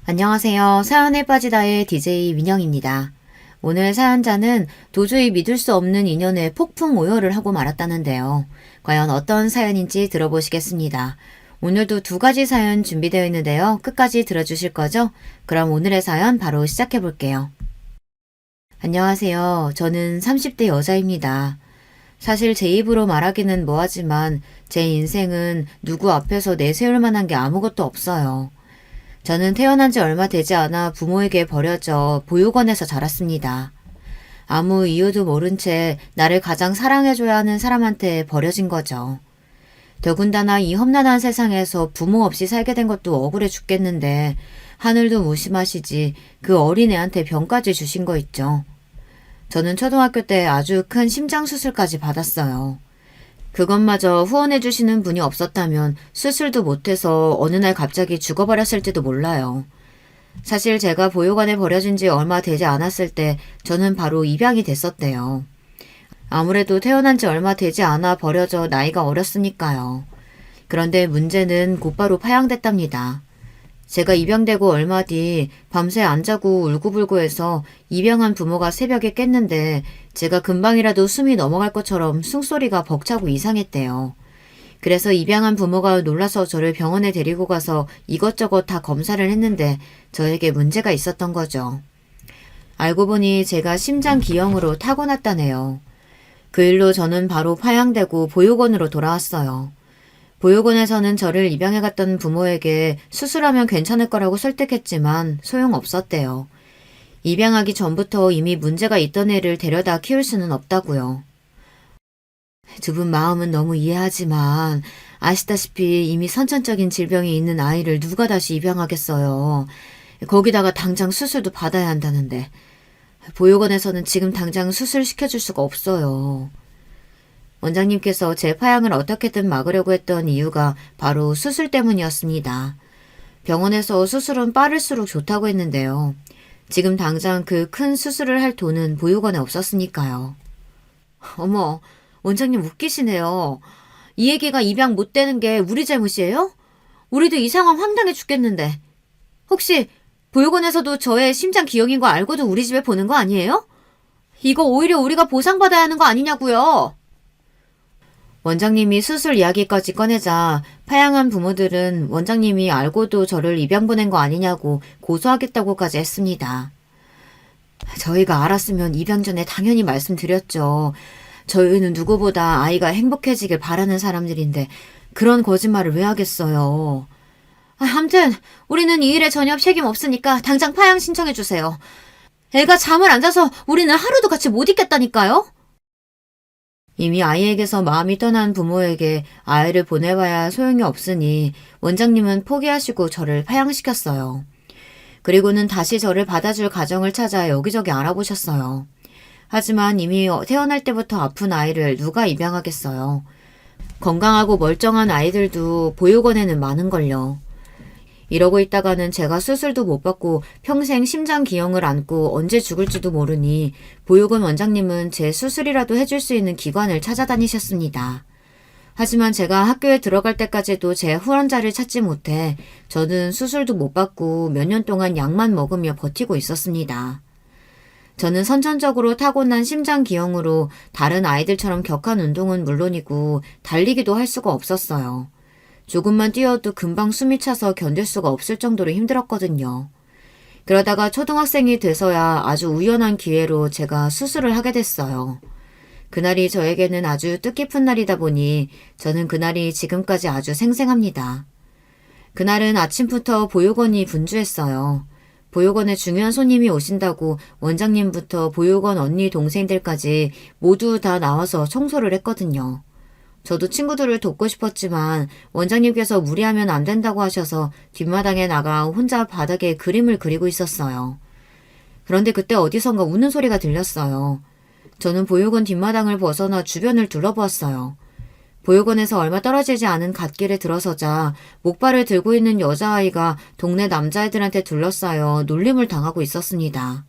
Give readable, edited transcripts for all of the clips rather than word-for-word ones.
안녕하세요. 사연에 빠지다의 DJ 민영입니다. 오늘 사연자는 도저히 믿을 수 없는 인연에 폭풍 오열을 하고 말았다는데요. 과연 어떤 사연인지 들어보시겠습니다. 오늘도 두 가지 사연 준비되어 있는데요. 끝까지 들어주실 거죠? 그럼 오늘의 사연 바로 시작해 볼게요. 안녕하세요. 저는 30대 여자입니다. 사실 제 입으로 말하기는 뭐하지만 제 인생은 누구 앞에서 내세울 만한 게 아무것도 없어요. 저는 태어난 지 얼마 되지 않아 부모에게 버려져 보육원에서 자랐습니다. 아무 이유도 모른 채 나를 가장 사랑해줘야 하는 사람한테 버려진 거죠. 더군다나 이 험난한 세상에서 부모 없이 살게 된 것도 억울해 죽겠는데 하늘도 무심하시지 그 어린애한테 병까지 주신 거 있죠. 저는 초등학교 때 아주 큰 심장 수술까지 받았어요. 그것마저 후원해 주시는 분이 없었다면 수술도 못해서 어느 날 갑자기 죽어버렸을지도 몰라요. 사실 제가 보육원에 버려진 지 얼마 되지 않았을 때 저는 바로 입양이 됐었대요. 아무래도 태어난 지 얼마 되지 않아 버려져 나이가 어렸으니까요. 그런데 문제는 곧바로 파양됐답니다. 제가 입양되고 얼마 뒤 밤새 안 자고 울고불고 해서 입양한 부모가 새벽에 깼는데 제가 금방이라도 숨이 넘어갈 것처럼 숨소리가 벅차고 이상했대요. 그래서 입양한 부모가 놀라서 저를 병원에 데리고 가서 이것저것 다 검사를 했는데 저에게 문제가 있었던 거죠. 알고 보니 제가 심장기형으로 타고났다네요. 그 일로 저는 바로 파양되고 보육원으로 돌아왔어요. 보육원에서는 저를 입양해 갔던 부모에게 수술하면 괜찮을 거라고 설득했지만 소용없었대요. 입양하기 전부터 이미 문제가 있던 애를 데려다 키울 수는 없다고요. 두 분 마음은 너무 이해하지만 아시다시피 이미 선천적인 질병이 있는 아이를 누가 다시 입양하겠어요. 거기다가 당장 수술도 받아야 한다는데 보육원에서는 지금 당장 수술 시켜줄 수가 없어요. 원장님께서 제 파양을 어떻게든 막으려고 했던 이유가 바로 수술 때문이었습니다. 병원에서 수술은 빠를수록 좋다고 했는데요. 지금 당장 그 큰 수술을 할 돈은 보육원에 없었으니까요. 어머, 원장님 웃기시네요. 이 얘기가 입양 못 되는 게 우리 잘못이에요? 우리도 이 상황 황당해 죽겠는데. 혹시 보육원에서도 저의 심장 기형인 거 알고도 우리 집에 보는 거 아니에요? 이거 오히려 우리가 보상받아야 하는 거 아니냐고요. 원장님이 수술 이야기까지 꺼내자 파양한 부모들은 원장님이 알고도 저를 입양 보낸 거 아니냐고 고소하겠다고까지 했습니다. 저희가 알았으면 입양 전에 당연히 말씀드렸죠. 저희는 누구보다 아이가 행복해지길 바라는 사람들인데 그런 거짓말을 왜 하겠어요. 암튼 우리는 이 일에 전혀 책임 없으니까 당장 파양 신청해 주세요. 애가 잠을 안 자서 우리는 하루도 같이 못 있겠다니까요. 이미 아이에게서 마음이 떠난 부모에게 아이를 보내봐야 소용이 없으니 원장님은 포기하시고 저를 파양시켰어요. 그리고는 다시 저를 받아줄 가정을 찾아 여기저기 알아보셨어요. 하지만 이미 태어날 때부터 아픈 아이를 누가 입양하겠어요. 건강하고 멀쩡한 아이들도 보육원에는 많은걸요. 이러고 있다가는 제가 수술도 못 받고 평생 심장기형을 안고 언제 죽을지도 모르니 보육원 원장님은 제 수술이라도 해줄 수 있는 기관을 찾아다니셨습니다. 하지만 제가 학교에 들어갈 때까지도 제 후원자를 찾지 못해 저는 수술도 못 받고 몇 년 동안 약만 먹으며 버티고 있었습니다. 저는 선천적으로 타고난 심장기형으로 다른 아이들처럼 격한 운동은 물론이고 달리기도 할 수가 없었어요. 조금만 뛰어도 금방 숨이 차서 견딜 수가 없을 정도로 힘들었거든요. 그러다가 초등학생이 돼서야 아주 우연한 기회로 제가 수술을 하게 됐어요. 그날이 저에게는 아주 뜻깊은 날이다 보니 저는 그날이 지금까지 아주 생생합니다. 그날은 아침부터 보육원이 분주했어요. 보육원에 중요한 손님이 오신다고 원장님부터 보육원 언니 동생들까지 모두 다 나와서 청소를 했거든요. 저도 친구들을 돕고 싶었지만 원장님께서 무리하면 안 된다고 하셔서 뒷마당에 나가 혼자 바닥에 그림을 그리고 있었어요. 그런데 그때 어디선가 우는 소리가 들렸어요. 저는 보육원 뒷마당을 벗어나 주변을 둘러보았어요. 보육원에서 얼마 떨어지지 않은 갓길에 들어서자 목발을 들고 있는 여자아이가 동네 남자애들한테 둘러싸여 놀림을 당하고 있었습니다.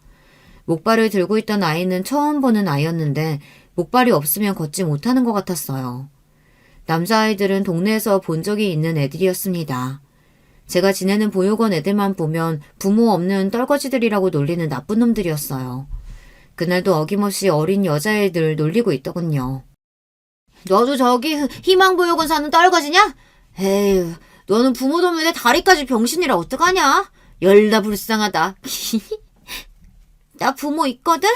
목발을 들고 있던 아이는 처음 보는 아이였는데 목발이 없으면 걷지 못하는 것 같았어요. 남자아이들은 동네에서 본 적이 있는 애들이었습니다. 제가 지내는 보육원 애들만 보면 부모 없는 떨거지들이라고 놀리는 나쁜 놈들이었어요. 그날도 어김없이 어린 여자애들 놀리고 있더군요. 너도 저기 희망보육원 사는 떨거지냐? 에휴, 너는 부모 도면에 다리까지 병신이라 어떡하냐? 열나 불쌍하다. 나 부모 있거든?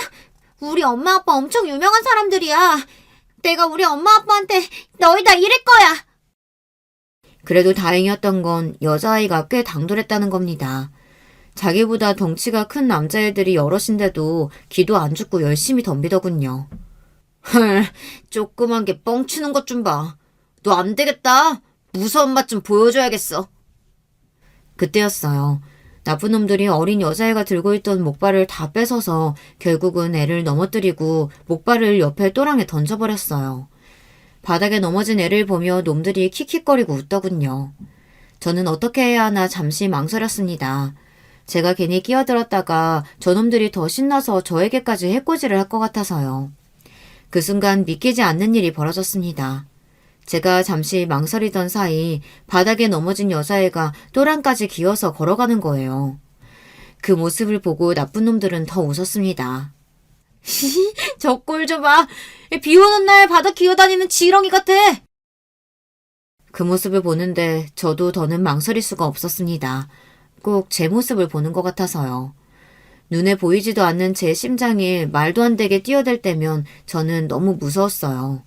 우리 엄마 아빠 엄청 유명한 사람들이야. 내가 우리 엄마 아빠한테 너희 다 이럴 거야. 그래도 다행이었던 건 여자아이가 꽤 당돌했다는 겁니다. 자기보다 덩치가 큰 남자애들이 여럿인데도 기도 안 죽고 열심히 덤비더군요. 헐, 조그만 게 뻥치는 것 좀 봐. 너 안 되겠다. 무서운 맛 좀 보여줘야겠어. 그때였어요. 나쁜 놈들이 어린 여자애가 들고 있던 목발을 다 뺏어서 결국은 애를 넘어뜨리고 목발을 옆에 또랑에 던져버렸어요. 바닥에 넘어진 애를 보며 놈들이 킥킥거리고 웃더군요. 저는 어떻게 해야 하나 잠시 망설였습니다. 제가 괜히 끼어들었다가 저놈들이 더 신나서 저에게까지 해코지를 할 것 같아서요. 그 순간 믿기지 않는 일이 벌어졌습니다. 제가 잠시 망설이던 사이 바닥에 넘어진 여자애가 또랑까지 기어서 걸어가는 거예요. 그 모습을 보고 나쁜 놈들은 더 웃었습니다. 저 꼴 좀 봐. 비 오는 날 바닥 기어다니는 지렁이 같아. 그 모습을 보는데 저도 더는 망설일 수가 없었습니다. 꼭 제 모습을 보는 것 같아서요. 눈에 보이지도 않는 제 심장이 말도 안 되게 뛰어들 때면 저는 너무 무서웠어요.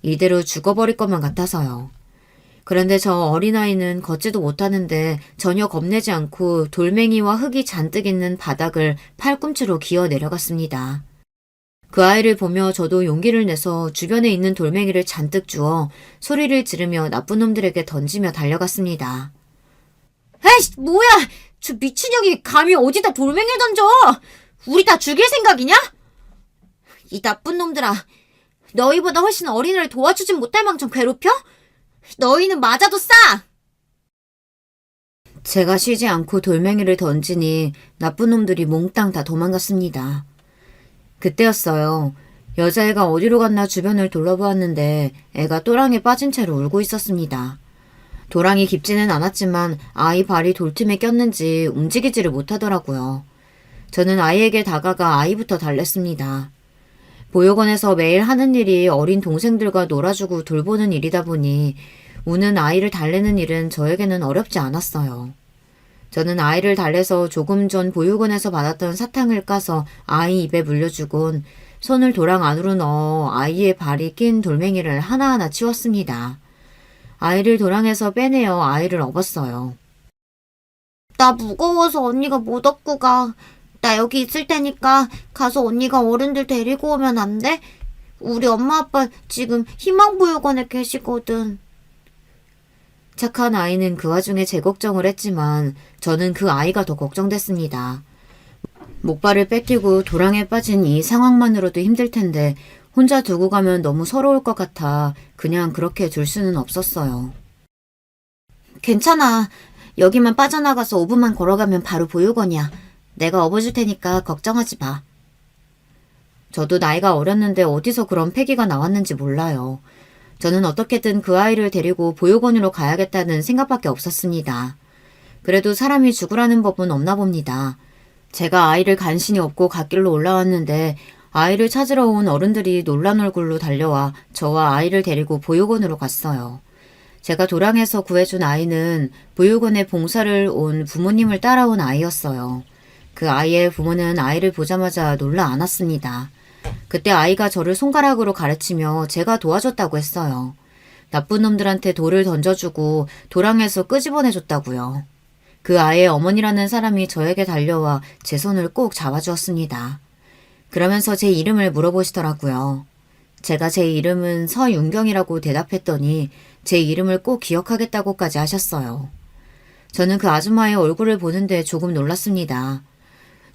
이대로 죽어버릴 것만 같아서요. 그런데 저 어린아이는 걷지도 못하는데 전혀 겁내지 않고 돌멩이와 흙이 잔뜩 있는 바닥을 팔꿈치로 기어 내려갔습니다. 그 아이를 보며 저도 용기를 내서 주변에 있는 돌멩이를 잔뜩 주워 소리를 지르며 나쁜 놈들에게 던지며 달려갔습니다. 에이씨, 뭐야! 저 미친년이 감히 어디다 돌멩이를 던져! 우리 다 죽일 생각이냐? 이 나쁜 놈들아, 너희보다 훨씬 어린애를 도와주진 못할 망정 괴롭혀? 너희는 맞아도 싸! 제가 쉬지 않고 돌멩이를 던지니 나쁜 놈들이 몽땅 다 도망갔습니다. 그때였어요. 여자애가 어디로 갔나 주변을 둘러보았는데 애가 또랑에 빠진 채로 울고 있었습니다. 도랑이 깊지는 않았지만 아이 발이 돌틈에 꼈는지 움직이지를 못하더라고요. 저는 아이에게 다가가 아이부터 달랬습니다. 보육원에서 매일 하는 일이 어린 동생들과 놀아주고 돌보는 일이다 보니 우는 아이를 달래는 일은 저에게는 어렵지 않았어요. 저는 아이를 달래서 조금 전 보육원에서 받았던 사탕을 까서 아이 입에 물려주곤 손을 도랑 안으로 넣어 아이의 발이 낀 돌멩이를 하나하나 치웠습니다. 아이를 도랑에서 빼내어 아이를 업었어요. 나 무거워서 언니가 못 업고 가. 나 여기 있을 테니까 가서 언니가 어른들 데리고 오면 안 돼? 우리 엄마 아빠 지금 희망보육원에 계시거든. 착한 아이는 그 와중에 제 걱정을 했지만 저는 그 아이가 더 걱정됐습니다. 목발을 뺏기고 도랑에 빠진 이 상황만으로도 힘들 텐데 혼자 두고 가면 너무 서러울 것 같아 그냥 그렇게 둘 수는 없었어요. 괜찮아. 여기만 빠져나가서 5분만 걸어가면 바로 보육원이야. 내가 업어줄 테니까 걱정하지 마. 저도 나이가 어렸는데 어디서 그런 패기가 나왔는지 몰라요. 저는 어떻게든 그 아이를 데리고 보육원으로 가야겠다는 생각밖에 없었습니다. 그래도 사람이 죽으라는 법은 없나 봅니다. 제가 아이를 간신히 업고 갓길로 올라왔는데 아이를 찾으러 온 어른들이 놀란 얼굴로 달려와 저와 아이를 데리고 보육원으로 갔어요. 제가 도랑에서 구해준 아이는 보육원에 봉사를 온 부모님을 따라온 아이였어요. 그 아이의 부모는 아이를 보자마자 놀라 안았습니다. 그때 아이가 저를 손가락으로 가르치며 제가 도와줬다고 했어요. 나쁜 놈들한테 돌을 던져주고 도랑에서 끄집어내줬다고요. 그 아이의 어머니라는 사람이 저에게 달려와 제 손을 꼭 잡아주었습니다. 그러면서 제 이름을 물어보시더라고요. 제가 제 이름은 서윤경이라고 대답했더니 제 이름을 꼭 기억하겠다고까지 하셨어요. 저는 그 아줌마의 얼굴을 보는데 조금 놀랐습니다.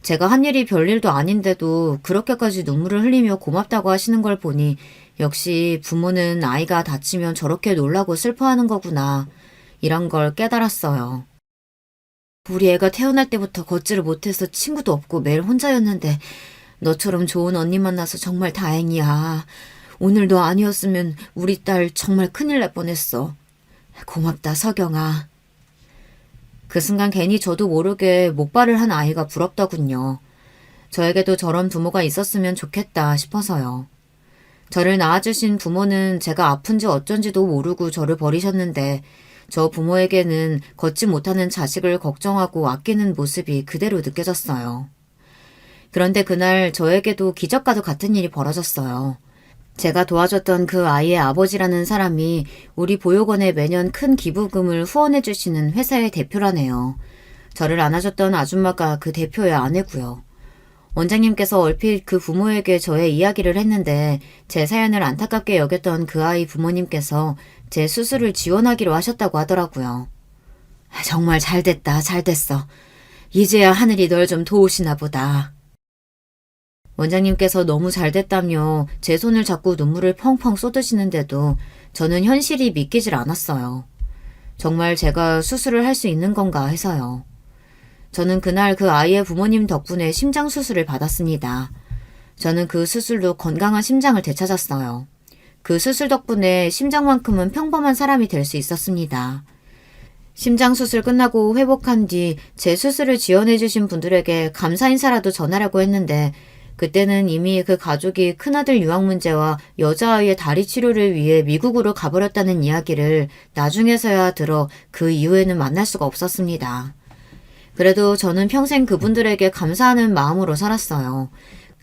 제가 한 일이 별일도 아닌데도 그렇게까지 눈물을 흘리며 고맙다고 하시는 걸 보니 역시 부모는 아이가 다치면 저렇게 놀라고 슬퍼하는 거구나 이런 걸 깨달았어요. 우리 애가 태어날 때부터 걷지를 못해서 친구도 없고 매일 혼자였는데 너처럼 좋은 언니 만나서 정말 다행이야. 오늘 너 아니었으면 우리 딸 정말 큰일 날 뻔했어. 고맙다, 서경아. 그 순간 괜히 저도 모르게 목발을 한 아이가 부럽더군요. 저에게도 저런 부모가 있었으면 좋겠다 싶어서요. 저를 낳아주신 부모는 제가 아픈지 어쩐지도 모르고 저를 버리셨는데 저 부모에게는 걷지 못하는 자식을 걱정하고 아끼는 모습이 그대로 느껴졌어요. 그런데 그날 저에게도 기적과도 같은 일이 벌어졌어요. 제가 도와줬던 그 아이의 아버지라는 사람이 우리 보육원에 매년 큰 기부금을 후원해 주시는 회사의 대표라네요. 저를 안아줬던 아줌마가 그 대표의 아내고요. 원장님께서 얼핏 그 부모에게 저의 이야기를 했는데 제 사연을 안타깝게 여겼던 그 아이 부모님께서 제 수술을 지원하기로 하셨다고 하더라고요. 정말 잘됐다, 잘됐어. 이제야 하늘이 널 좀 도우시나 보다. 원장님께서 너무 잘됐다며 제 손을 잡고 눈물을 펑펑 쏟으시는데도 저는 현실이 믿기질 않았어요. 정말 제가 수술을 할 수 있는 건가 해서요. 저는 그날 그 아이의 부모님 덕분에 심장 수술을 받았습니다. 저는 그 수술로 건강한 심장을 되찾았어요. 그 수술 덕분에 심장만큼은 평범한 사람이 될 수 있었습니다. 심장 수술 끝나고 회복한 뒤 제 수술을 지원해주신 분들에게 감사 인사라도 전하려고 했는데 그때는 이미 그 가족이 큰아들 유학 문제와 여자아이의 다리 치료를 위해 미국으로 가버렸다는 이야기를 나중에서야 들어 그 이후에는 만날 수가 없었습니다. 그래도 저는 평생 그분들에게 감사하는 마음으로 살았어요.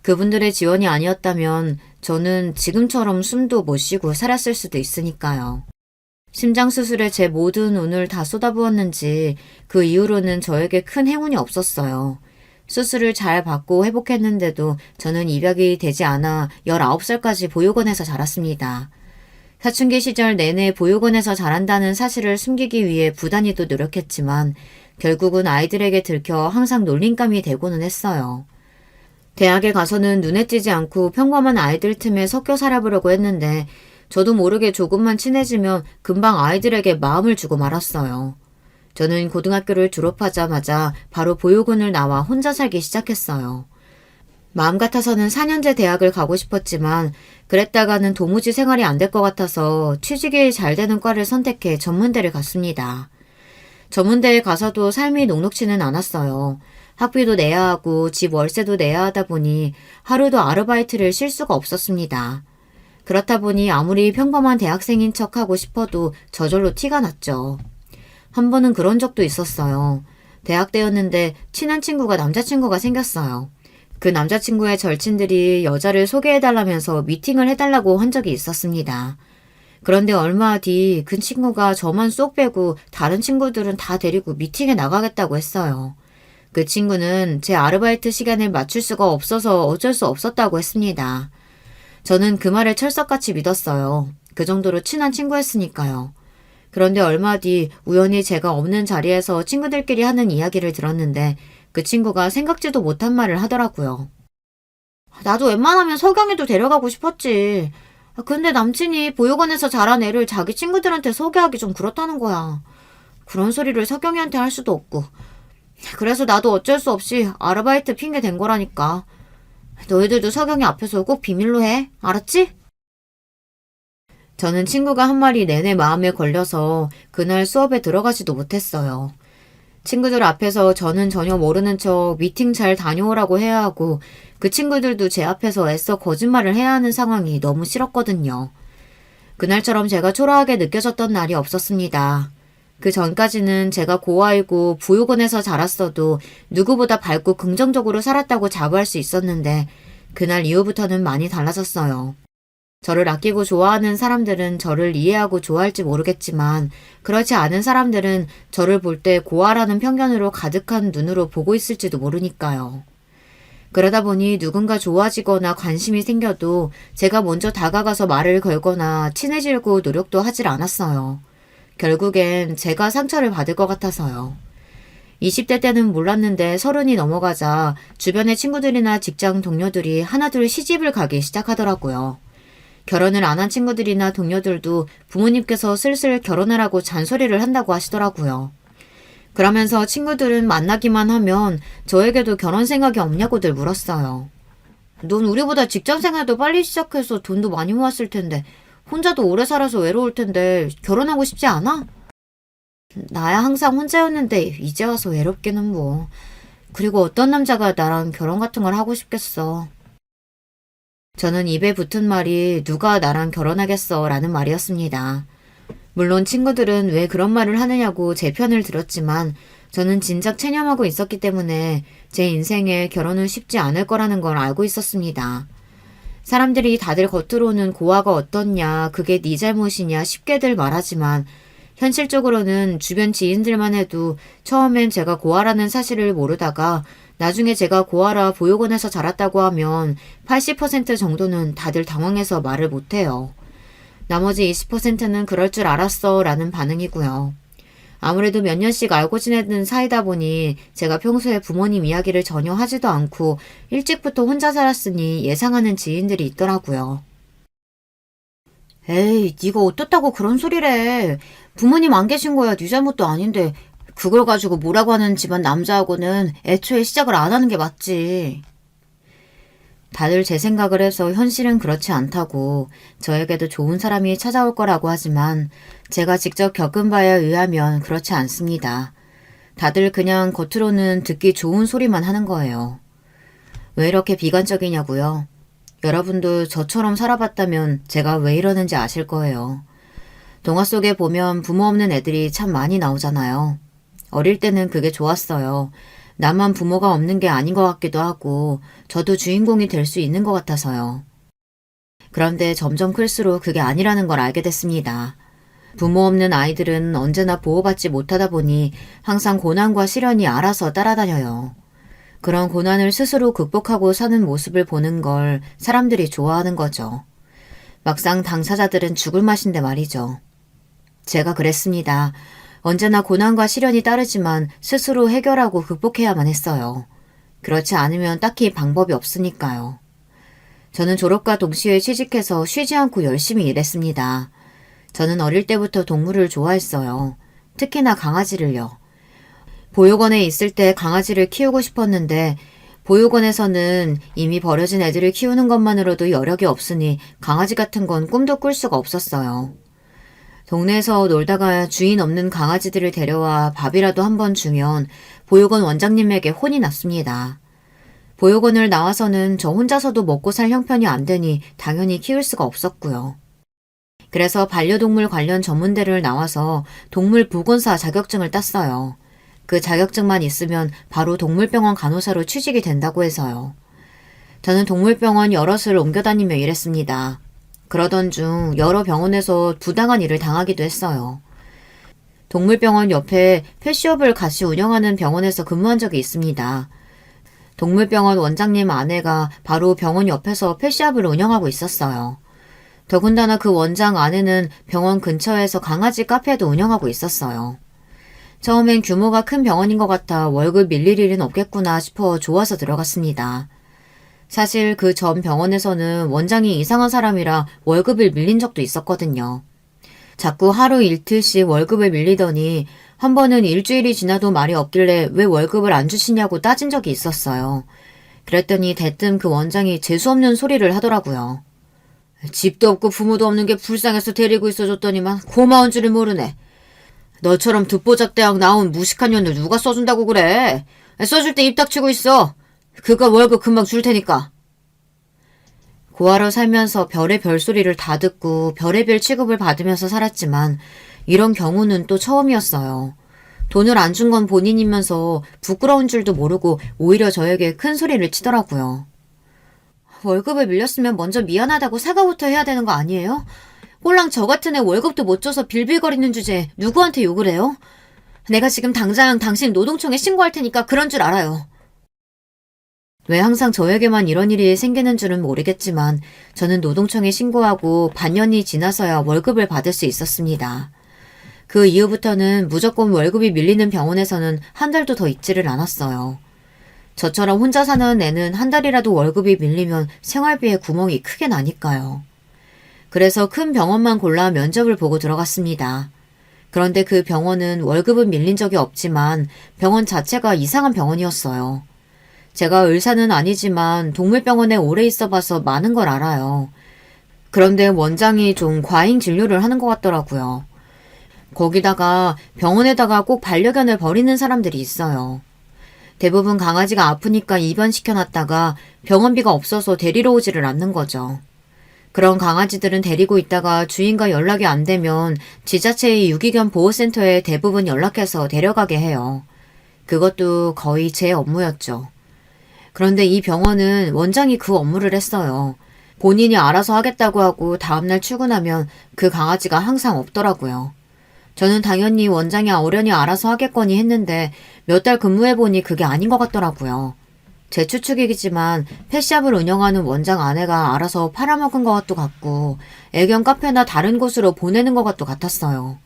그분들의 지원이 아니었다면 저는 지금처럼 숨도 못 쉬고 살았을 수도 있으니까요. 심장 수술에 제 모든 운을 다 쏟아부었는지 그 이후로는 저에게 큰 행운이 없었어요. 수술을 잘 받고 회복했는데도 저는 입양이 되지 않아 19살까지 보육원에서 자랐습니다. 사춘기 시절 내내 보육원에서 자란다는 사실을 숨기기 위해 부단히도 노력했지만 결국은 아이들에게 들켜 항상 놀림감이 되고는 했어요. 대학에 가서는 눈에 띄지 않고 평범한 아이들 틈에 섞여 살아보려고 했는데 저도 모르게 조금만 친해지면 금방 아이들에게 마음을 주고 말았어요. 저는 고등학교를 졸업하자마자 바로 보육원을 나와 혼자 살기 시작했어요. 마음 같아서는 4년제 대학을 가고 싶었지만 그랬다가는 도무지 생활이 안 될 것 같아서 취직이 잘 되는 과를 선택해 전문대를 갔습니다. 전문대에 가서도 삶이 녹록지는 않았어요. 학비도 내야 하고 집 월세도 내야 하다 보니 하루도 아르바이트를 쉴 수가 없었습니다. 그렇다 보니 아무리 평범한 대학생인 척하고 싶어도 저절로 티가 났죠. 한 번은 그런 적도 있었어요. 대학 때였는데 친한 친구가 남자친구가 생겼어요. 그 남자친구의 절친들이 여자를 소개해달라면서 미팅을 해달라고 한 적이 있었습니다. 그런데 얼마 뒤 그 친구가 저만 쏙 빼고 다른 친구들은 다 데리고 미팅에 나가겠다고 했어요. 그 친구는 제 아르바이트 시간을 맞출 수가 없어서 어쩔 수 없었다고 했습니다. 저는 그 말을 철석같이 믿었어요. 그 정도로 친한 친구였으니까요. 그런데 얼마 뒤 우연히 제가 없는 자리에서 친구들끼리 하는 이야기를 들었는데 그 친구가 생각지도 못한 말을 하더라고요. 나도 웬만하면 석영이도 데려가고 싶었지. 근데 남친이 보육원에서 자란 애를 자기 친구들한테 소개하기 좀 그렇다는 거야. 그런 소리를 석영이한테 할 수도 없고. 그래서 나도 어쩔 수 없이 아르바이트 핑계 댄 거라니까. 너희들도 석영이 앞에서 꼭 비밀로 해. 알았지? 저는 친구가 한 말이 내내 마음에 걸려서 그날 수업에 들어가지도 못했어요. 친구들 앞에서 저는 전혀 모르는 척 미팅 잘 다녀오라고 해야 하고 그 친구들도 제 앞에서 애써 거짓말을 해야 하는 상황이 너무 싫었거든요. 그날처럼 제가 초라하게 느껴졌던 날이 없었습니다. 그 전까지는 제가 고아이고 보육원에서 자랐어도 누구보다 밝고 긍정적으로 살았다고 자부할 수 있었는데 그날 이후부터는 많이 달라졌어요. 저를 아끼고 좋아하는 사람들은 저를 이해하고 좋아할지 모르겠지만 그렇지 않은 사람들은 저를 볼 때 고아라는 편견으로 가득한 눈으로 보고 있을지도 모르니까요. 그러다 보니 누군가 좋아지거나 관심이 생겨도 제가 먼저 다가가서 말을 걸거나 친해지려고 노력도 하질 않았어요. 결국엔 제가 상처를 받을 것 같아서요. 20대 때는 몰랐는데 30이 넘어가자 주변의 친구들이나 직장 동료들이 하나둘 시집을 가기 시작하더라고요. 결혼을 안 한 친구들이나 동료들도 부모님께서 슬슬 결혼하라고 잔소리를 한다고 하시더라고요. 그러면서 친구들은 만나기만 하면 저에게도 결혼 생각이 없냐고들 물었어요. 넌 우리보다 직장 생활도 빨리 시작해서 돈도 많이 모았을 텐데 혼자도 오래 살아서 외로울 텐데 결혼하고 싶지 않아? 나야 항상 혼자였는데 이제 와서 외롭기는 뭐. 그리고 어떤 남자가 나랑 결혼 같은 걸 하고 싶겠어. 저는 입에 붙은 말이 누가 나랑 결혼하겠어 라는 말이었습니다. 물론 친구들은 왜 그런 말을 하느냐고 제 편을 들었지만 저는 진작 체념하고 있었기 때문에 제 인생에 결혼은 쉽지 않을 거라는 걸 알고 있었습니다. 사람들이 다들 겉으로는 고아가 어떻냐, 그게 네 잘못이냐 쉽게들 말하지만 현실적으로는 주변 지인들만 해도 처음엔 제가 고아라는 사실을 모르다가 나중에 제가 고아라 보육원에서 자랐다고 하면 80% 정도는 다들 당황해서 말을 못해요. 나머지 20%는 그럴 줄 알았어 라는 반응이고요. 아무래도 몇 년씩 알고 지내는 사이다 보니 제가 평소에 부모님 이야기를 전혀 하지도 않고 일찍부터 혼자 살았으니 예상하는 지인들이 있더라고요. 에이, 네가 어떻다고 그런 소리래. 부모님 안 계신 거야 네 잘못도 아닌데 그걸 가지고 뭐라고 하는 집안 남자하고는 애초에 시작을 안 하는 게 맞지. 다들 제 생각을 해서 현실은 그렇지 않다고 저에게도 좋은 사람이 찾아올 거라고 하지만 제가 직접 겪은 바에 의하면 그렇지 않습니다. 다들 그냥 겉으로는 듣기 좋은 소리만 하는 거예요. 왜 이렇게 비관적이냐고요? 여러분도 저처럼 살아봤다면 제가 왜 이러는지 아실 거예요. 동화 속에 보면 부모 없는 애들이 참 많이 나오잖아요. 어릴 때는 그게 좋았어요. 나만 부모가 없는 게 아닌 것 같기도 하고 저도 주인공이 될 수 있는 것 같아서요. 그런데 점점 클수록 그게 아니라는 걸 알게 됐습니다. 부모 없는 아이들은 언제나 보호받지 못하다 보니 항상 고난과 시련이 알아서 따라다녀요. 그런 고난을 스스로 극복하고 사는 모습을 보는 걸 사람들이 좋아하는 거죠. 막상 당사자들은 죽을 맛인데 말이죠. 제가 그랬습니다. 언제나 고난과 시련이 따르지만 스스로 해결하고 극복해야만 했어요. 그렇지 않으면 딱히 방법이 없으니까요. 저는 졸업과 동시에 취직해서 쉬지 않고 열심히 일했습니다. 저는 어릴 때부터 동물을 좋아했어요. 특히나 강아지를요. 보육원에 있을 때 강아지를 키우고 싶었는데 보육원에서는 이미 버려진 애들을 키우는 것만으로도 여력이 없으니 강아지 같은 건 꿈도 꿀 수가 없었어요. 동네에서 놀다가 주인 없는 강아지들을 데려와 밥이라도 한번 주면 보육원 원장님에게 혼이 났습니다. 보육원을 나와서는 저 혼자서도 먹고 살 형편이 안 되니 당연히 키울 수가 없었고요. 그래서 반려동물 관련 전문대를 나와서 동물보건사 자격증을 땄어요. 그 자격증만 있으면 바로 동물병원 간호사로 취직이 된다고 해서요. 저는 동물병원 여럿을 옮겨다니며 일했습니다. 그러던 중 여러 병원에서 부당한 일을 당하기도 했어요. 동물병원 옆에 펫숍을 같이 운영하는 병원에서 근무한 적이 있습니다. 동물병원 원장님 아내가 바로 병원 옆에서 펫샵을 운영하고 있었어요. 더군다나 그 원장 아내는 병원 근처에서 강아지 카페도 운영하고 있었어요. 처음엔 규모가 큰 병원인 것 같아 월급 밀릴 일은 없겠구나 싶어 좋아서 들어갔습니다. 사실 그 전 병원에서는 원장이 이상한 사람이라 월급을 밀린 적도 있었거든요. 자꾸 하루 일틀씩 월급을 밀리더니 한 번은 일주일이 지나도 말이 없길래 왜 월급을 안 주시냐고 따진 적이 있었어요. 그랬더니 대뜸 그 원장이 재수없는 소리를 하더라고요. 집도 없고 부모도 없는 게 불쌍해서 데리고 있어줬더니만 고마운 줄을 모르네. 너처럼 듣보잡대학 나온 무식한 년을 누가 써준다고 그래. 써줄 때 입 닥치고 있어. 그거 월급 금방 줄 테니까. 고아로 살면서 별의별 소리를 다 듣고 별의별 취급을 받으면서 살았지만 이런 경우는 또 처음이었어요. 돈을 안 준 건 본인이면서 부끄러운 줄도 모르고 오히려 저에게 큰 소리를 치더라고요. 월급을 밀렸으면 먼저 미안하다고 사과부터 해야 되는 거 아니에요? 꼴랑 저 같은 애 월급도 못 줘서 빌빌거리는 주제에 누구한테 욕을 해요? 내가 지금 당장 당신 노동청에 신고할 테니까 그런 줄 알아요. 왜 항상 저에게만 이런 일이 생기는 줄은 모르겠지만 저는 노동청에 신고하고 반년이 지나서야 월급을 받을 수 있었습니다. 그 이후부터는 무조건 월급이 밀리는 병원에서는 한 달도 더 있지를 않았어요. 저처럼 혼자 사는 애는 한 달이라도 월급이 밀리면 생활비에 구멍이 크게 나니까요. 그래서 큰 병원만 골라 면접을 보고 들어갔습니다. 그런데 그 병원은 월급은 밀린 적이 없지만 병원 자체가 이상한 병원이었어요. 제가 의사는 아니지만 동물병원에 오래 있어봐서 많은 걸 알아요. 그런데 원장이 좀 과잉 진료를 하는 것 같더라고요. 거기다가 병원에다가 꼭 반려견을 버리는 사람들이 있어요. 대부분 강아지가 아프니까 입원시켜놨다가 병원비가 없어서 데리러 오지를 않는 거죠. 그런 강아지들은 데리고 있다가 주인과 연락이 안 되면 지자체의 유기견 보호센터에 대부분 연락해서 데려가게 해요. 그것도 거의 제 업무였죠. 그런데 이 병원은 원장이 그 업무를 했어요. 본인이 알아서 하겠다고 하고 다음날 출근하면 그 강아지가 항상 없더라고요. 저는 당연히 원장이 어련히 알아서 하겠거니 했는데 몇 달 근무해보니 그게 아닌 것 같더라고요. 제 추측이지만 펫샵을 운영하는 원장 아내가 알아서 팔아먹은 것도 같고 애견 카페나 다른 곳으로 보내는 것도 같았어요.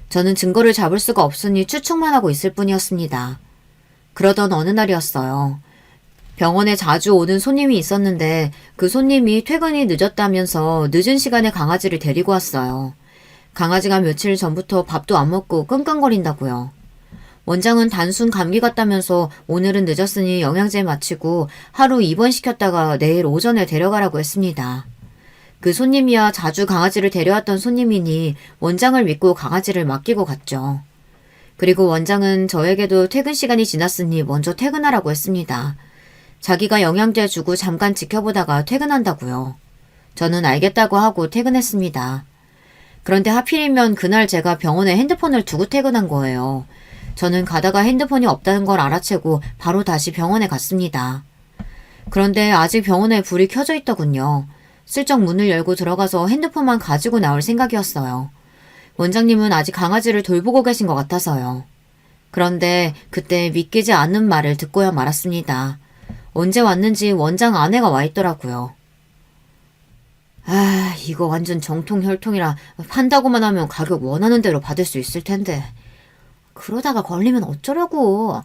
저는 증거를 잡을 수가 없으니 추측만 하고 있을 뿐이었습니다. 그러던 어느 날이었어요. 병원에 자주 오는 손님이 있었는데 그 손님이 퇴근이 늦었다면서 늦은 시간에 강아지를 데리고 왔어요. 강아지가 며칠 전부터 밥도 안 먹고 끙끙거린다고요. 원장은 단순 감기 같다면서 오늘은 늦었으니 영양제 마치고 하루 입원시켰다가 내일 오전에 데려가라고 했습니다. 그 손님이야 자주 강아지를 데려왔던 손님이니 원장을 믿고 강아지를 맡기고 갔죠. 그리고 원장은 저에게도 퇴근 시간이 지났으니 먼저 퇴근하라고 했습니다. 자기가 영양제 주고 잠깐 지켜보다가 퇴근한다고요. 저는 알겠다고 하고 퇴근했습니다. 그런데 하필이면 그날 제가 병원에 핸드폰을 두고 퇴근한 거예요. 저는 가다가 핸드폰이 없다는 걸 알아채고 바로 다시 병원에 갔습니다. 그런데 아직 병원에 불이 켜져 있더군요. 슬쩍 문을 열고 들어가서 핸드폰만 가지고 나올 생각이었어요. 원장님은 아직 강아지를 돌보고 계신 것 같아서요. 그런데 그때 믿기지 않는 말을 듣고야 말았습니다. 언제 왔는지 원장 아내가 와 있더라고요. 아, 이거 완전 정통 혈통이라 판다고만 하면 가격 원하는 대로 받을 수 있을 텐데. 그러다가 걸리면 어쩌려고.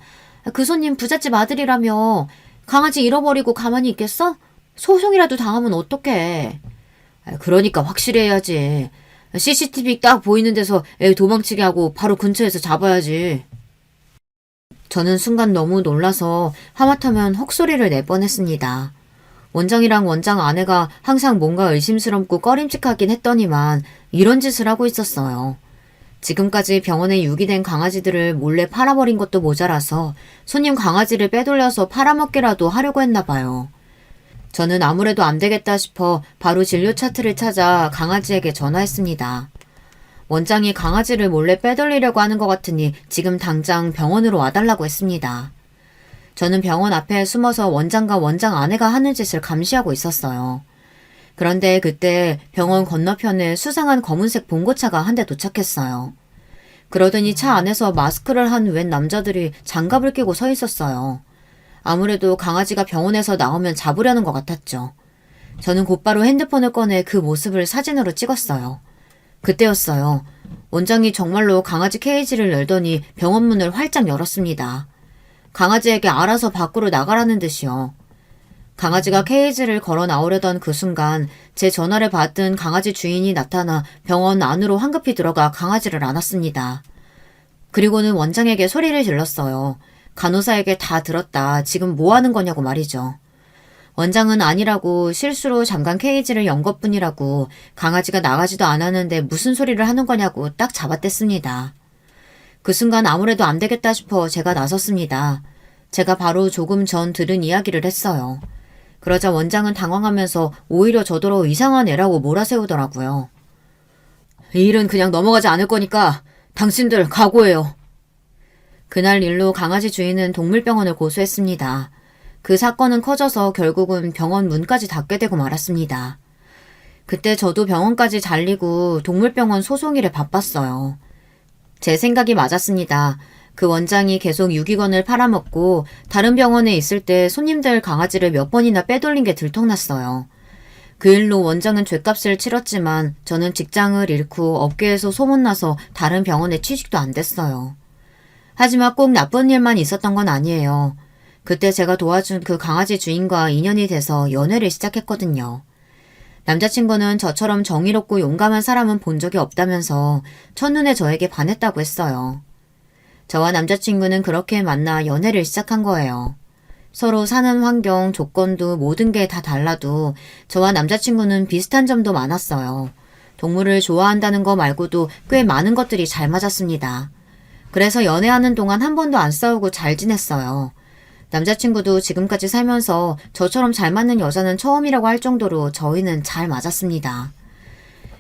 그 손님 부잣집 아들이라며 강아지 잃어버리고 가만히 있겠어? 소송이라도 당하면 어떡해. 그러니까 확실히 해야지. CCTV 딱 보이는 데서 애 도망치게 하고 바로 근처에서 잡아야지. 저는 순간 너무 놀라서 하마터면 헉소리를 낼 뻔했습니다. 원장이랑 원장 아내가 항상 뭔가 의심스럽고 꺼림칙하긴 했더니만 이런 짓을 하고 있었어요. 지금까지 병원에 유기된 강아지들을 몰래 팔아버린 것도 모자라서 손님 강아지를 빼돌려서 팔아먹기라도 하려고 했나 봐요. 저는 아무래도 안 되겠다 싶어 바로 진료 차트를 찾아 강아지에게 전화했습니다. 원장이 강아지를 몰래 빼돌리려고 하는 것 같으니 지금 당장 병원으로 와달라고 했습니다. 저는 병원 앞에 숨어서 원장과 원장 아내가 하는 짓을 감시하고 있었어요. 그런데 그때 병원 건너편에 수상한 검은색 봉고차가 한 대 도착했어요. 그러더니 차 안에서 마스크를 한 웬 남자들이 장갑을 끼고 서 있었어요. 아무래도 강아지가 병원에서 나오면 잡으려는 것 같았죠. 저는 곧바로 핸드폰을 꺼내 그 모습을 사진으로 찍었어요. 그때였어요. 원장이 정말로 강아지 케이지를 열더니 병원 문을 활짝 열었습니다. 강아지에게 알아서 밖으로 나가라는 듯이요. 강아지가 케이지를 걸어 나오려던 그 순간 제 전화를 받은 강아지 주인이 나타나 병원 안으로 황급히 들어가 강아지를 안았습니다. 그리고는 원장에게 소리를 질렀어요. 간호사에게 다 들었다. 지금 뭐 하는 거냐고 말이죠. 원장은 아니라고 실수로 잠깐 케이지를 연 것뿐이라고 강아지가 나가지도 않았는데 무슨 소리를 하는 거냐고 딱 잡아댔습니다. 그 순간 아무래도 안 되겠다 싶어 제가 나섰습니다. 제가 바로 조금 전 들은 이야기를 했어요. 그러자 원장은 당황하면서 오히려 저더러 이상한 애라고 몰아세우더라고요. 이 일은 그냥 넘어가지 않을 거니까 당신들 각오해요. 그날 일로 강아지 주인은 동물병원을 고소했습니다. 그 사건은 커져서 결국은 병원 문까지 닫게 되고 말았습니다. 그때 저도 병원까지 잘리고 동물병원 소송일에 바빴어요. 제 생각이 맞았습니다. 그 원장이 계속 유기견을 팔아먹고 다른 병원에 있을 때 손님들 강아지를 몇 번이나 빼돌린 게 들통났어요. 그 일로 원장은 죗값을 치렀지만 저는 직장을 잃고 업계에서 소문나서 다른 병원에 취직도 안 됐어요. 하지만 꼭 나쁜 일만 있었던 건 아니에요. 그때 제가 도와준 그 강아지 주인과 인연이 돼서 연애를 시작했거든요. 남자친구는 저처럼 정의롭고 용감한 사람은 본 적이 없다면서 첫눈에 저에게 반했다고 했어요. 저와 남자친구는 그렇게 만나 연애를 시작한 거예요. 서로 사는 환경, 조건도 모든 게 다 달라도 저와 남자친구는 비슷한 점도 많았어요. 동물을 좋아한다는 거 말고도 꽤 많은 것들이 잘 맞았습니다. 그래서 연애하는 동안 한 번도 안 싸우고 잘 지냈어요. 남자친구도 지금까지 살면서 저처럼 잘 맞는 여자는 처음이라고 할 정도로 저희는 잘 맞았습니다.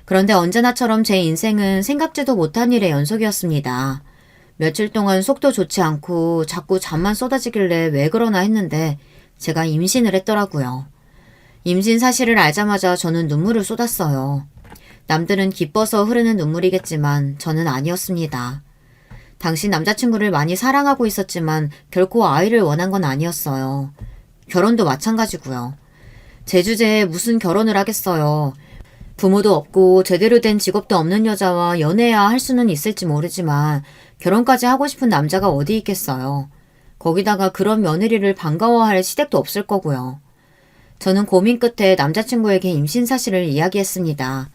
그런데 언제나처럼 제 인생은 생각지도 못한 일의 연속이었습니다. 며칠 동안 속도 좋지 않고 자꾸 잠만 쏟아지길래 왜 그러나 했는데 제가 임신을 했더라고요. 임신 사실을 알자마자 저는 눈물을 쏟았어요. 남들은 기뻐서 흐르는 눈물이겠지만 저는 아니었습니다. 당시 남자친구를 많이 사랑하고 있었지만 결코 아이를 원한 건 아니었어요. 결혼도 마찬가지고요. 제 주제에 무슨 결혼을 하겠어요. 부모도 없고 제대로 된 직업도 없는 여자와 연애해야 할 수는 있을지 모르지만 결혼까지 하고 싶은 남자가 어디 있겠어요. 거기다가 그런 며느리를 반가워할 시댁도 없을 거고요. 저는 고민 끝에 남자친구에게 임신 사실을 이야기했습니다.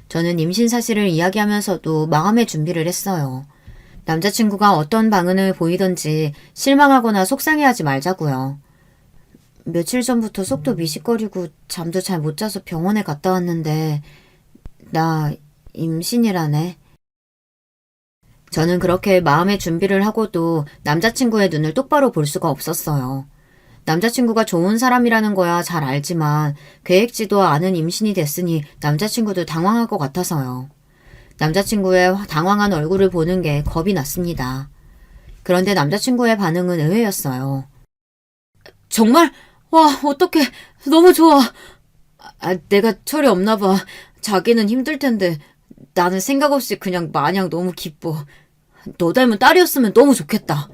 저는 임신 사실을 이야기하면서도 마음의 준비를 했어요. 남자친구가 어떤 반응을 보이던지 실망하거나 속상해하지 말자고요. 며칠 전부터 속도 미식거리고 잠도 잘 못 자서 병원에 갔다 왔는데 나 임신이라네. 저는 그렇게 마음의 준비를 하고도 남자친구의 눈을 똑바로 볼 수가 없었어요. 남자친구가 좋은 사람이라는 거야 잘 알지만 계획지도 않은 임신이 됐으니 남자친구도 당황할 것 같아서요. 남자친구의 당황한 얼굴을 보는 게 겁이 났습니다. 그런데 남자친구의 반응은 의외였어요. 정말? 와, 어떡해. 너무 좋아. 내가 철이 없나 봐. 자기는 힘들 텐데 나는 생각 없이 그냥 마냥 너무 기뻐. 너 닮은 딸이었으면 너무 좋겠다.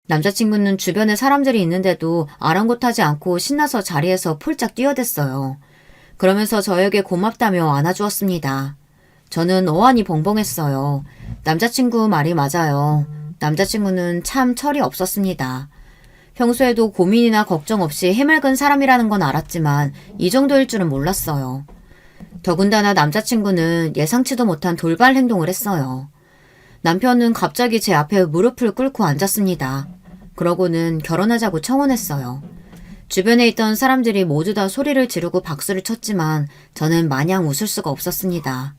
남자친구는 주변에 사람들이 있는데도 아랑곳하지 않고 신나서 자리에서 폴짝 뛰어댔어요. 그러면서 저에게 고맙다며 안아주었습니다. 저는 어안이 벙벙했어요. 남자친구 말이 맞아요. 남자친구는 참 철이 없었습니다. 평소에도 고민이나 걱정 없이 해맑은 사람이라는 건 알았지만 이 정도일 줄은 몰랐어요. 더군다나 남자친구는 예상치도 못한 돌발 행동을 했어요. 남편은 갑자기 제 앞에 무릎을 꿇고 앉았습니다. 그러고는 결혼하자고 청혼했어요. 주변에 있던 사람들이 모두 다 소리를 지르고 박수를 쳤지만 저는 마냥 웃을 수가 없었습니다.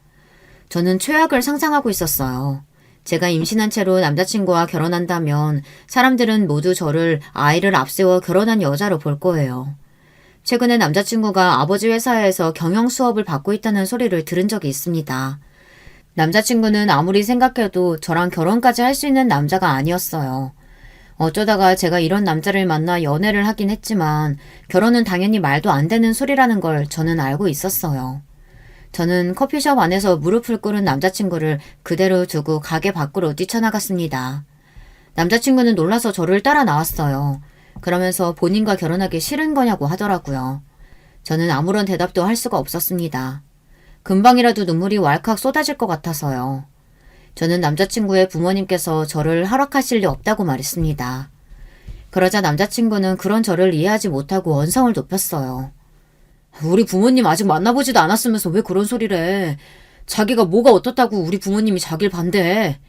저는 최악을 상상하고 있었어요. 제가 임신한 채로 남자친구와 결혼한다면 사람들은 모두 저를 아이를 앞세워 결혼한 여자로 볼 거예요. 최근에 남자친구가 아버지 회사에서 경영 수업을 받고 있다는 소리를 들은 적이 있습니다. 남자친구는 아무리 생각해도 저랑 결혼까지 할 수 있는 남자가 아니었어요. 어쩌다가 제가 이런 남자를 만나 연애를 하긴 했지만 결혼은 당연히 말도 안 되는 소리라는 걸 저는 알고 있었어요. 저는 커피숍 안에서 무릎을 꿇은 남자친구를 그대로 두고 가게 밖으로 뛰쳐나갔습니다. 남자친구는 놀라서 저를 따라 나왔어요. 그러면서 본인과 결혼하기 싫은 거냐고 하더라고요. 저는 아무런 대답도 할 수가 없었습니다. 금방이라도 눈물이 왈칵 쏟아질 것 같아서요. 저는 남자친구의 부모님께서 저를 허락하실 리 없다고 말했습니다. 그러자 남자친구는 그런 저를 이해하지 못하고 언성을 높였어요. 우리 부모님 아직 만나보지도 않았으면서 왜 그런 소리를 해. 자기가 뭐가 어떻다고 우리 부모님이 자길 반대해.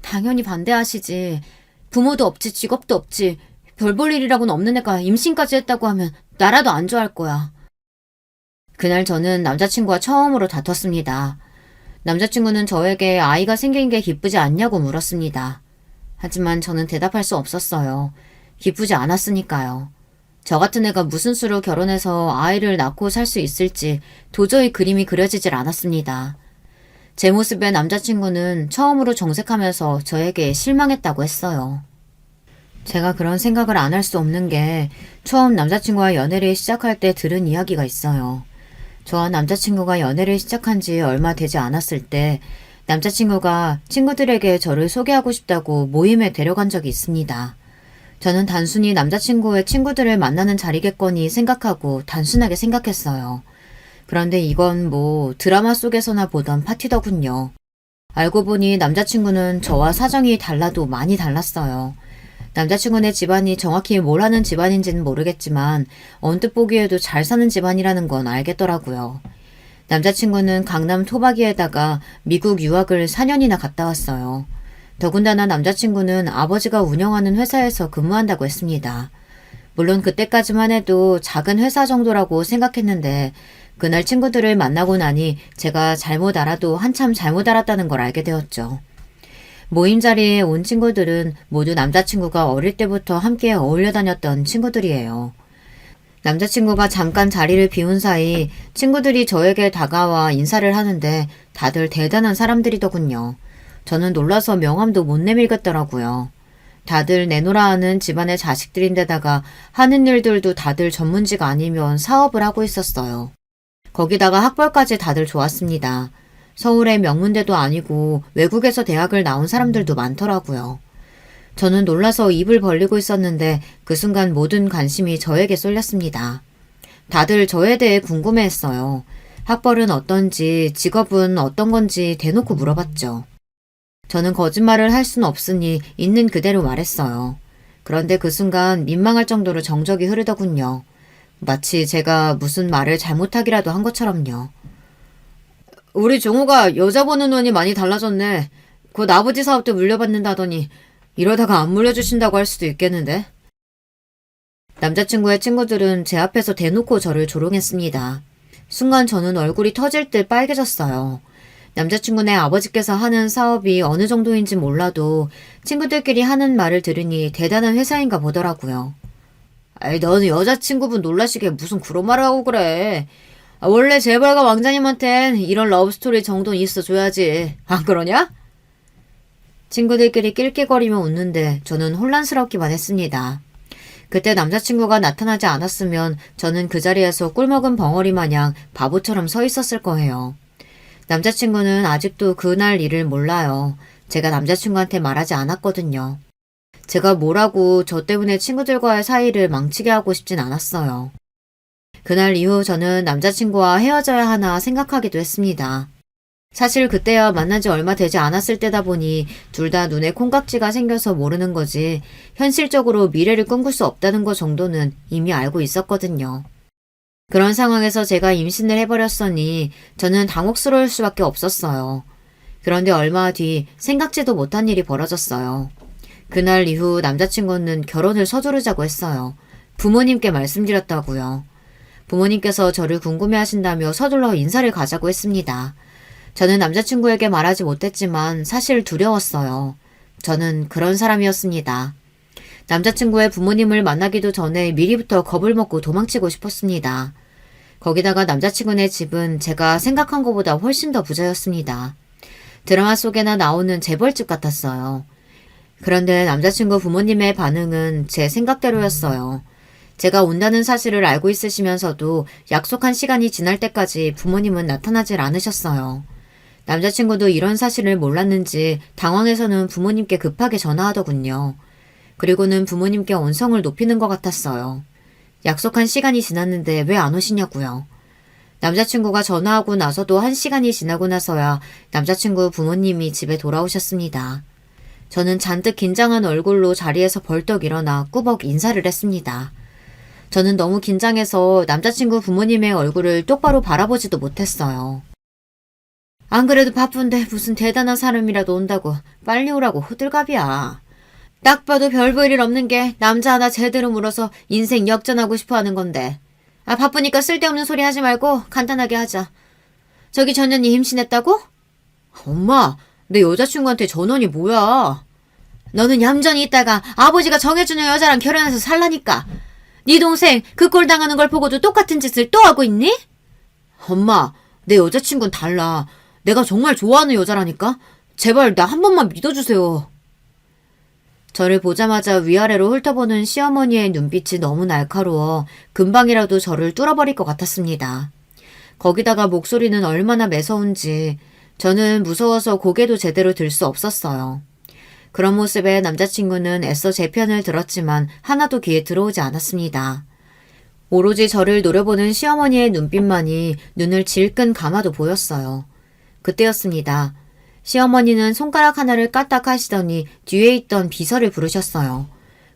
당연히 반대하시지. 부모도 없지 직업도 없지. 별 볼 일이라고는 없는 애가 임신까지 했다고 하면 나라도 안 좋아할 거야. 그날 저는 남자친구와 처음으로 다퉜습니다. 남자친구는 저에게 아이가 생긴 게 기쁘지 않냐고 물었습니다. 하지만 저는 대답할 수 없었어요. 기쁘지 않았으니까요. 저 같은 애가 무슨 수로 결혼해서 아이를 낳고 살 수 있을지 도저히 그림이 그려지질 않았습니다. 제 모습에 남자친구는 처음으로 정색하면서 저에게 실망했다고 했어요. 제가 그런 생각을 안 할 수 없는 게 처음 남자친구와 연애를 시작할 때 들은 이야기가 있어요. 저와 남자친구가 연애를 시작한 지 얼마 되지 않았을 때 남자친구가 친구들에게 저를 소개하고 싶다고 모임에 데려간 적이 있습니다. 저는 단순히 남자친구의 친구들을 만나는 자리겠거니 생각하고 단순하게 생각했어요. 그런데 이건 뭐 드라마 속에서나 보던 파티더군요. 알고 보니 남자친구는 저와 사정이 달라도 많이 달랐어요. 남자친구네 집안이 정확히 뭘 하는 집안인지는 모르겠지만 언뜻 보기에도 잘 사는 집안이라는 건 알겠더라고요. 남자친구는 강남 토박이에다가 미국 유학을 4년이나 갔다 왔어요. 더군다나 남자친구는 아버지가 운영하는 회사에서 근무한다고 했습니다. 물론 그때까지만 해도 작은 회사 정도라고 생각했는데 그날 친구들을 만나고 나니 제가 잘못 알아도 한참 잘못 알았다는 걸 알게 되었죠. 모임 자리에 온 친구들은 모두 남자친구가 어릴 때부터 함께 어울려 다녔던 친구들이에요. 남자친구가 잠깐 자리를 비운 사이 친구들이 저에게 다가와 인사를 하는데 다들 대단한 사람들이더군요. 저는 놀라서 명함도 못 내밀겠더라고요. 다들 내노라 하는 집안의 자식들인데다가 하는 일들도 다들 전문직 아니면 사업을 하고 있었어요. 거기다가 학벌까지 다들 좋았습니다. 서울의 명문대도 아니고 외국에서 대학을 나온 사람들도 많더라고요. 저는 놀라서 입을 벌리고 있었는데 그 순간 모든 관심이 저에게 쏠렸습니다. 다들 저에 대해 궁금해했어요. 학벌은 어떤지, 직업은 어떤 건지 대놓고 물어봤죠. 저는 거짓말을 할 수는 없으니 있는 그대로 말했어요. 그런데 그 순간 민망할 정도로 정적이 흐르더군요. 마치 제가 무슨 말을 잘못하기라도 한 것처럼요. 우리 종호가 여자 보는 눈이 많이 달라졌네. 곧 아버지 사업도 물려받는다더니 이러다가 안 물려주신다고 할 수도 있겠는데? 남자친구의 친구들은 제 앞에서 대놓고 저를 조롱했습니다. 순간 저는 얼굴이 터질 듯 빨개졌어요. 남자친구네 아버지께서 하는 사업이 어느 정도인지 몰라도 친구들끼리 하는 말을 들으니 대단한 회사인가 보더라고요. 아이, 너는 여자친구분 놀라시게 무슨 그런 말을 하고 그래. 원래 재벌가 왕자님한텐 이런 러브스토리 정도는 있어줘야지. 안 그러냐? 친구들끼리 낄낄거리며 웃는데 저는 혼란스럽기만 했습니다. 그때 남자친구가 나타나지 않았으면 저는 그 자리에서 꿀먹은 벙어리 마냥 바보처럼 서 있었을 거예요. 남자친구는 아직도 그날 일을 몰라요. 제가 남자친구한테 말하지 않았거든요. 제가 뭐라고 저 때문에 친구들과의 사이를 망치게 하고 싶진 않았어요. 그날 이후 저는 남자친구와 헤어져야 하나 생각하기도 했습니다. 사실 그때야 만난 지 얼마 되지 않았을 때다 보니 둘 다 눈에 콩깍지가 생겨서 모르는 거지 현실적으로 미래를 꿈꿀 수 없다는 것 정도는 이미 알고 있었거든요. 그런 상황에서 제가 임신을 해버렸으니 저는 당혹스러울 수밖에 없었어요. 그런데 얼마 뒤 생각지도 못한 일이 벌어졌어요. 그날 이후 남자친구는 결혼을 서두르자고 했어요. 부모님께 말씀드렸다고요. 부모님께서 저를 궁금해하신다며 서둘러 인사를 가자고 했습니다. 저는 남자친구에게 말하지 못했지만 사실 두려웠어요. 저는 그런 사람이었습니다. 남자친구의 부모님을 만나기도 전에 미리부터 겁을 먹고 도망치고 싶었습니다. 거기다가 남자친구네 집은 제가 생각한 것보다 훨씬 더 부자였습니다. 드라마 속에나 나오는 재벌집 같았어요. 그런데 남자친구 부모님의 반응은 제 생각대로였어요. 제가 온다는 사실을 알고 있으시면서도 약속한 시간이 지날 때까지 부모님은 나타나질 않으셨어요. 남자친구도 이런 사실을 몰랐는지 당황해서는 부모님께 급하게 전화하더군요. 그리고는 부모님께 언성을 높이는 것 같았어요. 약속한 시간이 지났는데 왜 안 오시냐고요. 남자친구가 전화하고 나서도 1시간이 지나고 나서야 남자친구 부모님이 집에 돌아오셨습니다. 저는 잔뜩 긴장한 얼굴로 자리에서 벌떡 일어나 꾸벅 인사를 했습니다. 저는 너무 긴장해서 남자친구 부모님의 얼굴을 똑바로 바라보지도 못했어요. 안 그래도 바쁜데 무슨 대단한 사람이라도 온다고 빨리 오라고 호들갑이야. 딱 봐도 별 볼 일 없는 게 남자 하나 제대로 물어서 인생 역전하고 싶어 하는 건데. 바쁘니까 쓸데없는 소리 하지 말고 간단하게 하자. 저기 전현이 임신했다고? 엄마, 내 여자친구한테 전원이 뭐야? 너는 얌전히 있다가 아버지가 정해주는 여자랑 결혼해서 살라니까. 네 동생 그 꼴 당하는 걸 보고도 똑같은 짓을 또 하고 있니? 엄마, 내 여자친구는 달라. 내가 정말 좋아하는 여자라니까? 제발 나 한 번만 믿어주세요. 저를 보자마자 위아래로 훑어보는 시어머니의 눈빛이 너무 날카로워 금방이라도 저를 뚫어버릴 것 같았습니다. 거기다가 목소리는 얼마나 매서운지 저는 무서워서 고개도 제대로 들 수 없었어요. 그런 모습에 남자친구는 애써 제 편을 들었지만 하나도 귀에 들어오지 않았습니다. 오로지 저를 노려보는 시어머니의 눈빛만이 눈을 질끈 감아도 보였어요. 그때였습니다. 시어머니는 손가락 하나를 까딱 하시더니 뒤에 있던 비서를 부르셨어요.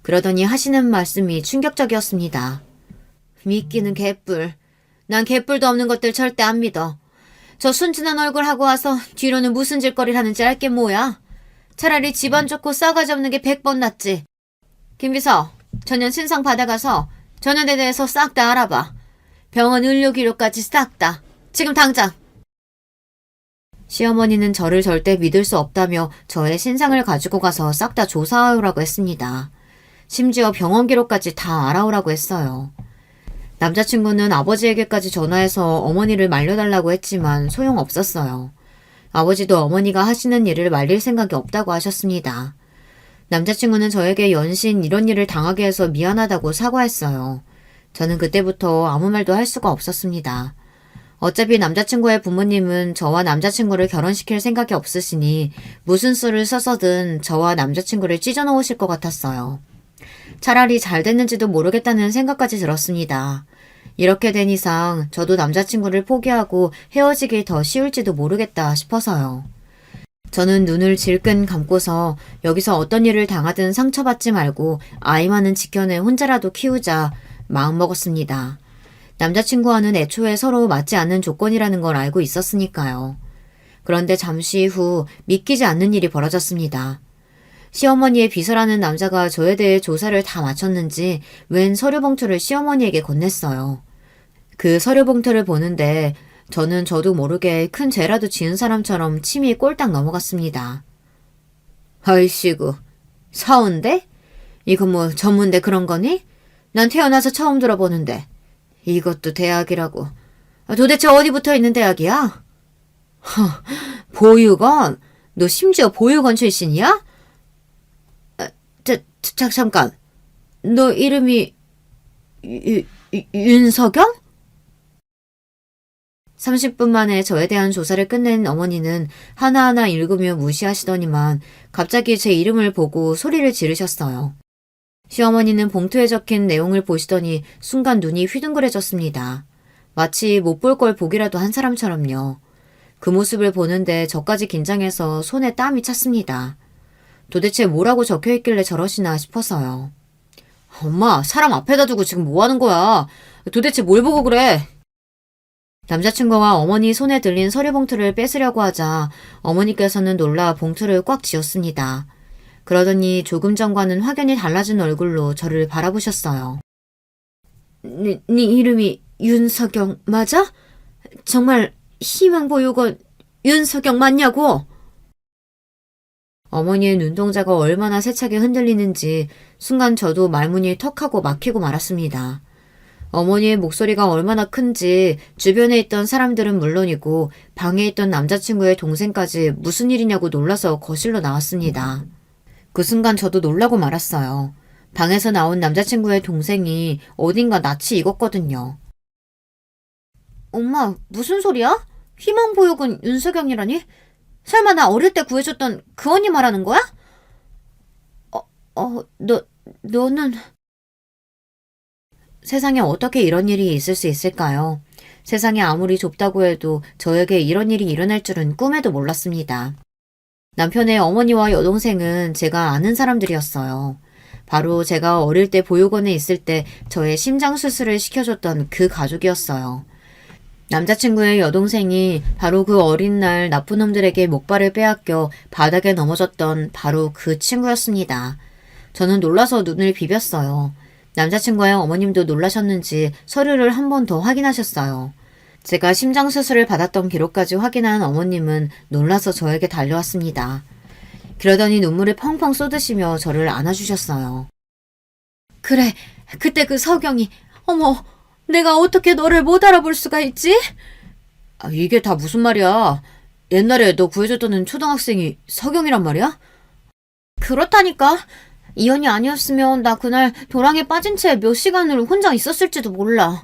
그러더니 하시는 말씀이 충격적이었습니다. 믿기는 개뿔. 난 개뿔도 없는 것들 절대 안 믿어. 저 순진한 얼굴 하고 와서 뒤로는 무슨 짓거리를 하는지 알게 뭐야. 차라리 집안 좋고 싸가지 없는 게 100번 낫지. 김비서, 전현 신상 받아가서 전현에 대해서 싹 다 알아봐. 병원 의료기록까지 싹 다. 지금 당장. 시어머니는 저를 절대 믿을 수 없다며 저의 신상을 가지고 가서 싹 다 조사하라고 했습니다. 심지어 병원 기록까지 다 알아오라고 했어요. 남자친구는 아버지에게까지 전화해서 어머니를 말려달라고 했지만 소용없었어요. 아버지도 어머니가 하시는 일을 말릴 생각이 없다고 하셨습니다. 남자친구는 저에게 연신 이런 일을 당하게 해서 미안하다고 사과했어요. 저는 그때부터 아무 말도 할 수가 없었습니다. 어차피 남자친구의 부모님은 저와 남자친구를 결혼시킬 생각이 없으시니 무슨 수를 써서든 저와 남자친구를 찢어놓으실 것 같았어요. 차라리 잘 됐는지도 모르겠다는 생각까지 들었습니다. 이렇게 된 이상 저도 남자친구를 포기하고 헤어지기 더 쉬울지도 모르겠다 싶어서요. 저는 눈을 질끈 감고서 여기서 어떤 일을 당하든 상처받지 말고 아이만은 지켜내 혼자라도 키우자 마음먹었습니다. 남자친구와는 애초에 서로 맞지 않는 조건이라는 걸 알고 있었으니까요. 그런데 잠시 후 믿기지 않는 일이 벌어졌습니다. 시어머니의 비서라는 남자가 저에 대해 조사를 다 마쳤는지 웬 서류 봉투를 시어머니에게 건넸어요. 그 서류 봉투를 보는데 저는 저도 모르게 큰 죄라도 지은 사람처럼 침이 꼴딱 넘어갔습니다. 아이씨구, 서운대? 이거 뭐 전문대 그런 거니? 난 태어나서 처음 들어보는데. 이것도 대학이라고. 도대체 어디 붙어 있는 대학이야? 보육원? 너 심지어 보육원 출신이야? 잠깐. 너 이름이 윤석영? 30분 만에 저에 대한 조사를 끝낸 어머니는 하나하나 읽으며 무시하시더니만 갑자기 제 이름을 보고 소리를 지르셨어요. 시어머니는 봉투에 적힌 내용을 보시더니 순간 눈이 휘둥그레졌습니다. 마치 못 볼 걸 보기라도 한 사람처럼요. 그 모습을 보는데 저까지 긴장해서 손에 땀이 찼습니다. 도대체 뭐라고 적혀있길래 저러시나 싶어서요. 엄마, 사람 앞에다 두고 지금 뭐 하는 거야? 도대체 뭘 보고 그래? 남자친구와 어머니 손에 들린 서류 봉투를 뺏으려고 하자 어머니께서는 놀라 봉투를 꽉 쥐었습니다. 그러더니 조금 전과는 확연히 달라진 얼굴로 저를 바라보셨어요. 네 이름이 윤석영 맞아? 정말 희망보육원 윤석영 맞냐고? 어머니의 눈동자가 얼마나 세차게 흔들리는지 순간 저도 말문이 턱하고 막히고 말았습니다. 어머니의 목소리가 얼마나 큰지 주변에 있던 사람들은 물론이고 방에 있던 남자친구의 동생까지 무슨 일이냐고 놀라서 거실로 나왔습니다. 그 순간 저도 놀라고 말았어요. 방에서 나온 남자친구의 동생이 어딘가 낯이 익었거든요. 엄마, 무슨 소리야? 희망보육은 윤석영이라니? 설마 나 어릴 때 구해줬던 그 언니 말하는 거야? 너는... 세상에 어떻게 이런 일이 있을 수 있을까요? 세상이 아무리 좁다고 해도 저에게 이런 일이 일어날 줄은 꿈에도 몰랐습니다. 남편의 어머니와 여동생은 제가 아는 사람들이었어요. 바로 제가 어릴 때 보육원에 있을 때 저의 심장 수술을 시켜줬던 그 가족이었어요. 남자친구의 여동생이 바로 그 어린 날 나쁜 놈들에게 목발을 빼앗겨 바닥에 넘어졌던 바로 그 친구였습니다. 저는 놀라서 눈을 비볐어요. 남자친구의 어머님도 놀라셨는지 서류를 한 번 더 확인하셨어요. 제가 심장 수술을 받았던 기록까지 확인한 어머님은 놀라서 저에게 달려왔습니다. 그러더니 눈물을 펑펑 쏟으시며 저를 안아주셨어요. 그래, 그때 그 석영이, 어머, 내가 어떻게 너를 못 알아볼 수가 있지? 이게 다 무슨 말이야? 옛날에 너 구해줬던 초등학생이 석영이란 말이야? 그렇다니까. 이 언니 아니었으면 나 그날 도랑에 빠진 채 몇 시간을 혼자 있었을지도 몰라.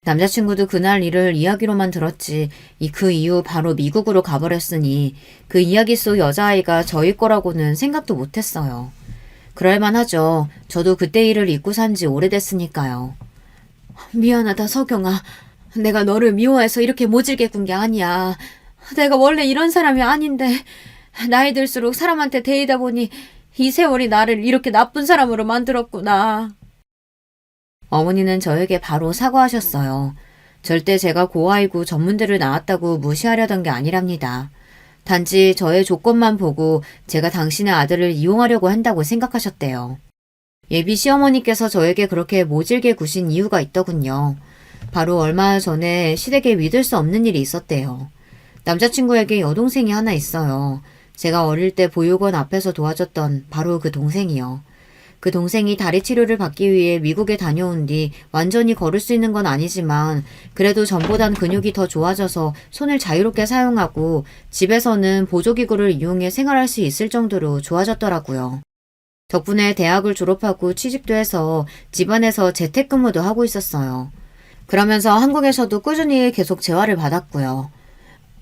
남자친구도 그날 일을 이야기로만 들었지 그 이후 바로 미국으로 가버렸으니 그 이야기 속 여자아이가 저일 거라고는 생각도 못했어요. 그럴만하죠. 저도 그때 일을 잊고 산 지 오래됐으니까요. 미안하다 석영아. 내가 너를 미워해서 이렇게 모질게 군 게 아니야. 내가 원래 이런 사람이 아닌데 나이 들수록 사람한테 데이다 보니 이 세월이 나를 이렇게 나쁜 사람으로 만들었구나. 어머니는 저에게 바로 사과하셨어요. 절대 제가 고아이고 전문대를 나왔다고 무시하려던 게 아니랍니다. 단지 저의 조건만 보고 제가 당신의 아들을 이용하려고 한다고 생각하셨대요. 예비 시어머니께서 저에게 그렇게 모질게 구신 이유가 있더군요. 바로 얼마 전에 시댁에 믿을 수 없는 일이 있었대요. 남자친구에게 여동생이 하나 있어요. 제가 어릴 때 보육원 앞에서 도와줬던 바로 그 동생이요. 그 동생이 다리 치료를 받기 위해 미국에 다녀온 뒤 완전히 걸을 수 있는 건 아니지만 그래도 전보단 근육이 더 좋아져서 손을 자유롭게 사용하고 집에서는 보조기구를 이용해 생활할 수 있을 정도로 좋아졌더라고요. 덕분에 대학을 졸업하고 취직도 해서 집안에서 재택근무도 하고 있었어요. 그러면서 한국에서도 꾸준히 계속 재활을 받았고요.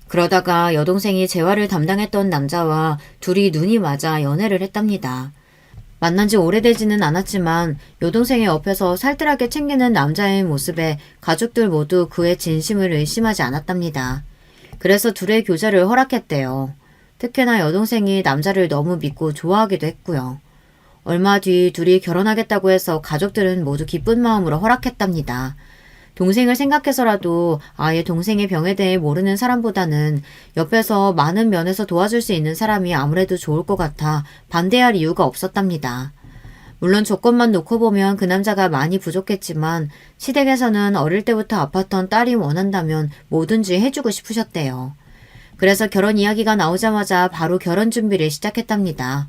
그러다가 여동생이 재활을 담당했던 남자와 둘이 눈이 맞아 연애를 했답니다. 만난 지 오래되지는 않았지만 여동생의 옆에서 살뜰하게 챙기는 남자의 모습에 가족들 모두 그의 진심을 의심하지 않았답니다. 그래서 둘의 교제를 허락했대요. 특히나 여동생이 남자를 너무 믿고 좋아하기도 했고요. 얼마 뒤 둘이 결혼하겠다고 해서 가족들은 모두 기쁜 마음으로 허락했답니다. 동생을 생각해서라도 아예 동생의 병에 대해 모르는 사람보다는 옆에서 많은 면에서 도와줄 수 있는 사람이 아무래도 좋을 것 같아 반대할 이유가 없었답니다. 물론 조건만 놓고 보면 그 남자가 많이 부족했지만 시댁에서는 어릴 때부터 아팠던 딸이 원한다면 뭐든지 해주고 싶으셨대요. 그래서 결혼 이야기가 나오자마자 바로 결혼 준비를 시작했답니다.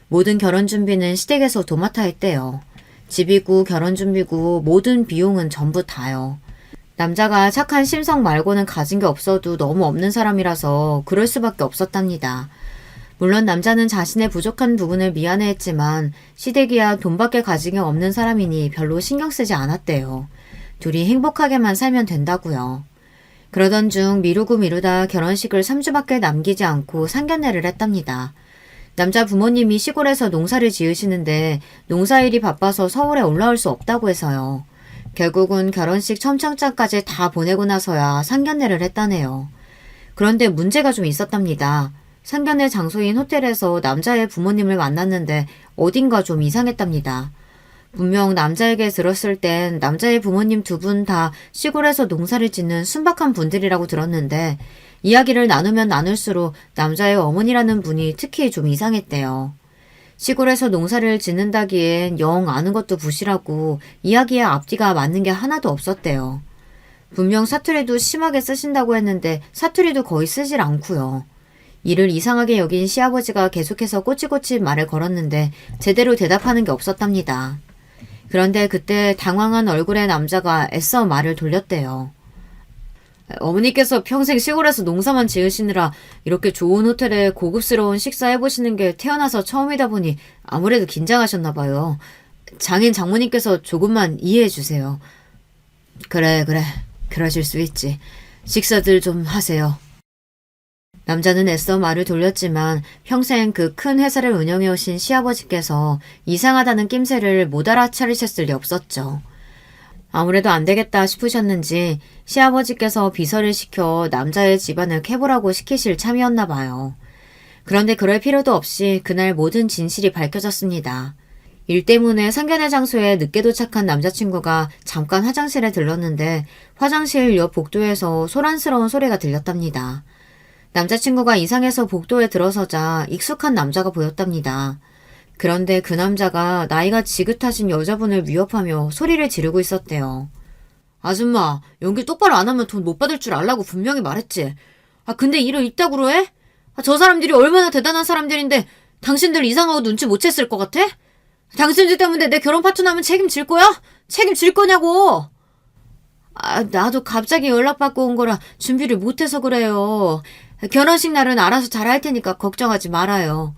모든 결혼 준비는 시댁에서 도맡아 했대요. 집이고 결혼 준비고 모든 비용은 전부 다요. 남자가 착한 심성 말고는 가진 게 없어도 너무 없는 사람이라서 그럴 수밖에 없었답니다. 물론 남자는 자신의 부족한 부분을 미안해했지만 시댁이야 돈밖에 가진 게 없는 사람이니 별로 신경 쓰지 않았대요. 둘이 행복하게만 살면 된다고요. 그러던 중 미루고 미루다 결혼식을 3주밖에 남기지 않고 상견례를 했답니다. 남자 부모님이 시골에서 농사를 지으시는데 농사일이 바빠서 서울에 올라올 수 없다고 해서요. 결국은 결혼식 첨창장까지 다 보내고 나서야 상견례를 했다네요. 그런데 문제가 좀 있었답니다. 상견례 장소인 호텔에서 남자의 부모님을 만났는데 어딘가 좀 이상했답니다. 분명 남자에게 들었을 땐 남자의 부모님 두 분 다 시골에서 농사를 짓는 순박한 분들이라고 들었는데 이야기를 나누면 나눌수록 남자의 어머니라는 분이 특히 좀 이상했대요. 시골에서 농사를 짓는다기엔 영 아는 것도 부실하고 이야기의 앞뒤가 맞는 게 하나도 없었대요. 분명 사투리도 심하게 쓰신다고 했는데 사투리도 거의 쓰질 않고요. 이를 이상하게 여긴 시아버지가 계속해서 꼬치꼬치 말을 걸었는데 제대로 대답하는 게 없었답니다. 그런데 그때 당황한 얼굴의 남자가 애써 말을 돌렸대요. 어머니께서 평생 시골에서 농사만 지으시느라 이렇게 좋은 호텔에 고급스러운 식사 해보시는 게 태어나서 처음이다 보니 아무래도 긴장하셨나 봐요. 장인 장모님께서 조금만 이해해 주세요. 그래. 그러실 수 있지. 식사들 좀 하세요. 남자는 애써 말을 돌렸지만 평생 그 큰 회사를 운영해 오신 시아버지께서 이상하다는 낌새를 못 알아차리셨을 리 없었죠. 아무래도 안 되겠다 싶으셨는지 시아버지께서 비서를 시켜 남자의 집안을 캐보라고 시키실 참이었나 봐요. 그런데 그럴 필요도 없이 그날 모든 진실이 밝혀졌습니다. 일 때문에 상견례 장소에 늦게 도착한 남자친구가 잠깐 화장실에 들렀는데 화장실 옆 복도에서 소란스러운 소리가 들렸답니다. 남자친구가 이상해서 복도에 들어서자 익숙한 남자가 보였답니다. 그런데 그 남자가 나이가 지긋하신 여자분을 위협하며 소리를 지르고 있었대요. 아줌마, 연기 똑바로 안 하면 돈 못 받을 줄 알라고 분명히 말했지. 근데 일을 이따구로 해? 저 사람들이 얼마나 대단한 사람들인데 당신들 이상하고 눈치 못 챘을 것 같아? 당신들 때문에 내 결혼 파토나면 책임질 거야? 책임질 거냐고! 나도 갑자기 연락받고 온 거라 준비를 못해서 그래요. 결혼식 날은 알아서 잘 할 테니까 걱정하지 말아요.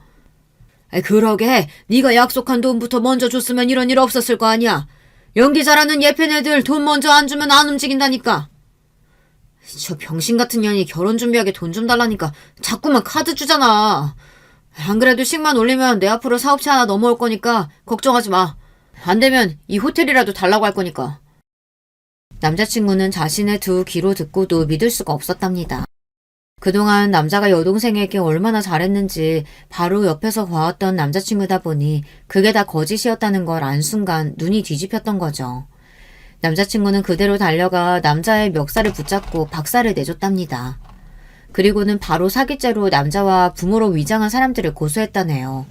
그러게 네가 약속한 돈부터 먼저 줬으면 이런 일 없었을 거 아니야. 연기 잘하는 예쁜 애들 돈 먼저 안 주면 안 움직인다니까. 저 병신 같은 년이 결혼 준비하게 돈 좀 달라니까 자꾸만 카드 주잖아. 안 그래도 식만 올리면 내 앞으로 사업체 하나 넘어올 거니까 걱정하지 마. 안 되면 이 호텔이라도 달라고 할 거니까. 남자친구는 자신의 두 귀로 듣고도 믿을 수가 없었답니다. 그동안 남자가 여동생에게 얼마나 잘했는지 바로 옆에서 봐왔던 남자친구다 보니 그게 다 거짓이었다는 걸 안 순간 눈이 뒤집혔던 거죠. 남자친구는 그대로 달려가 남자의 멱살을 붙잡고 박살을 내줬답니다. 그리고는 바로 사기죄로 남자와 부모로 위장한 사람들을 고소했다네요.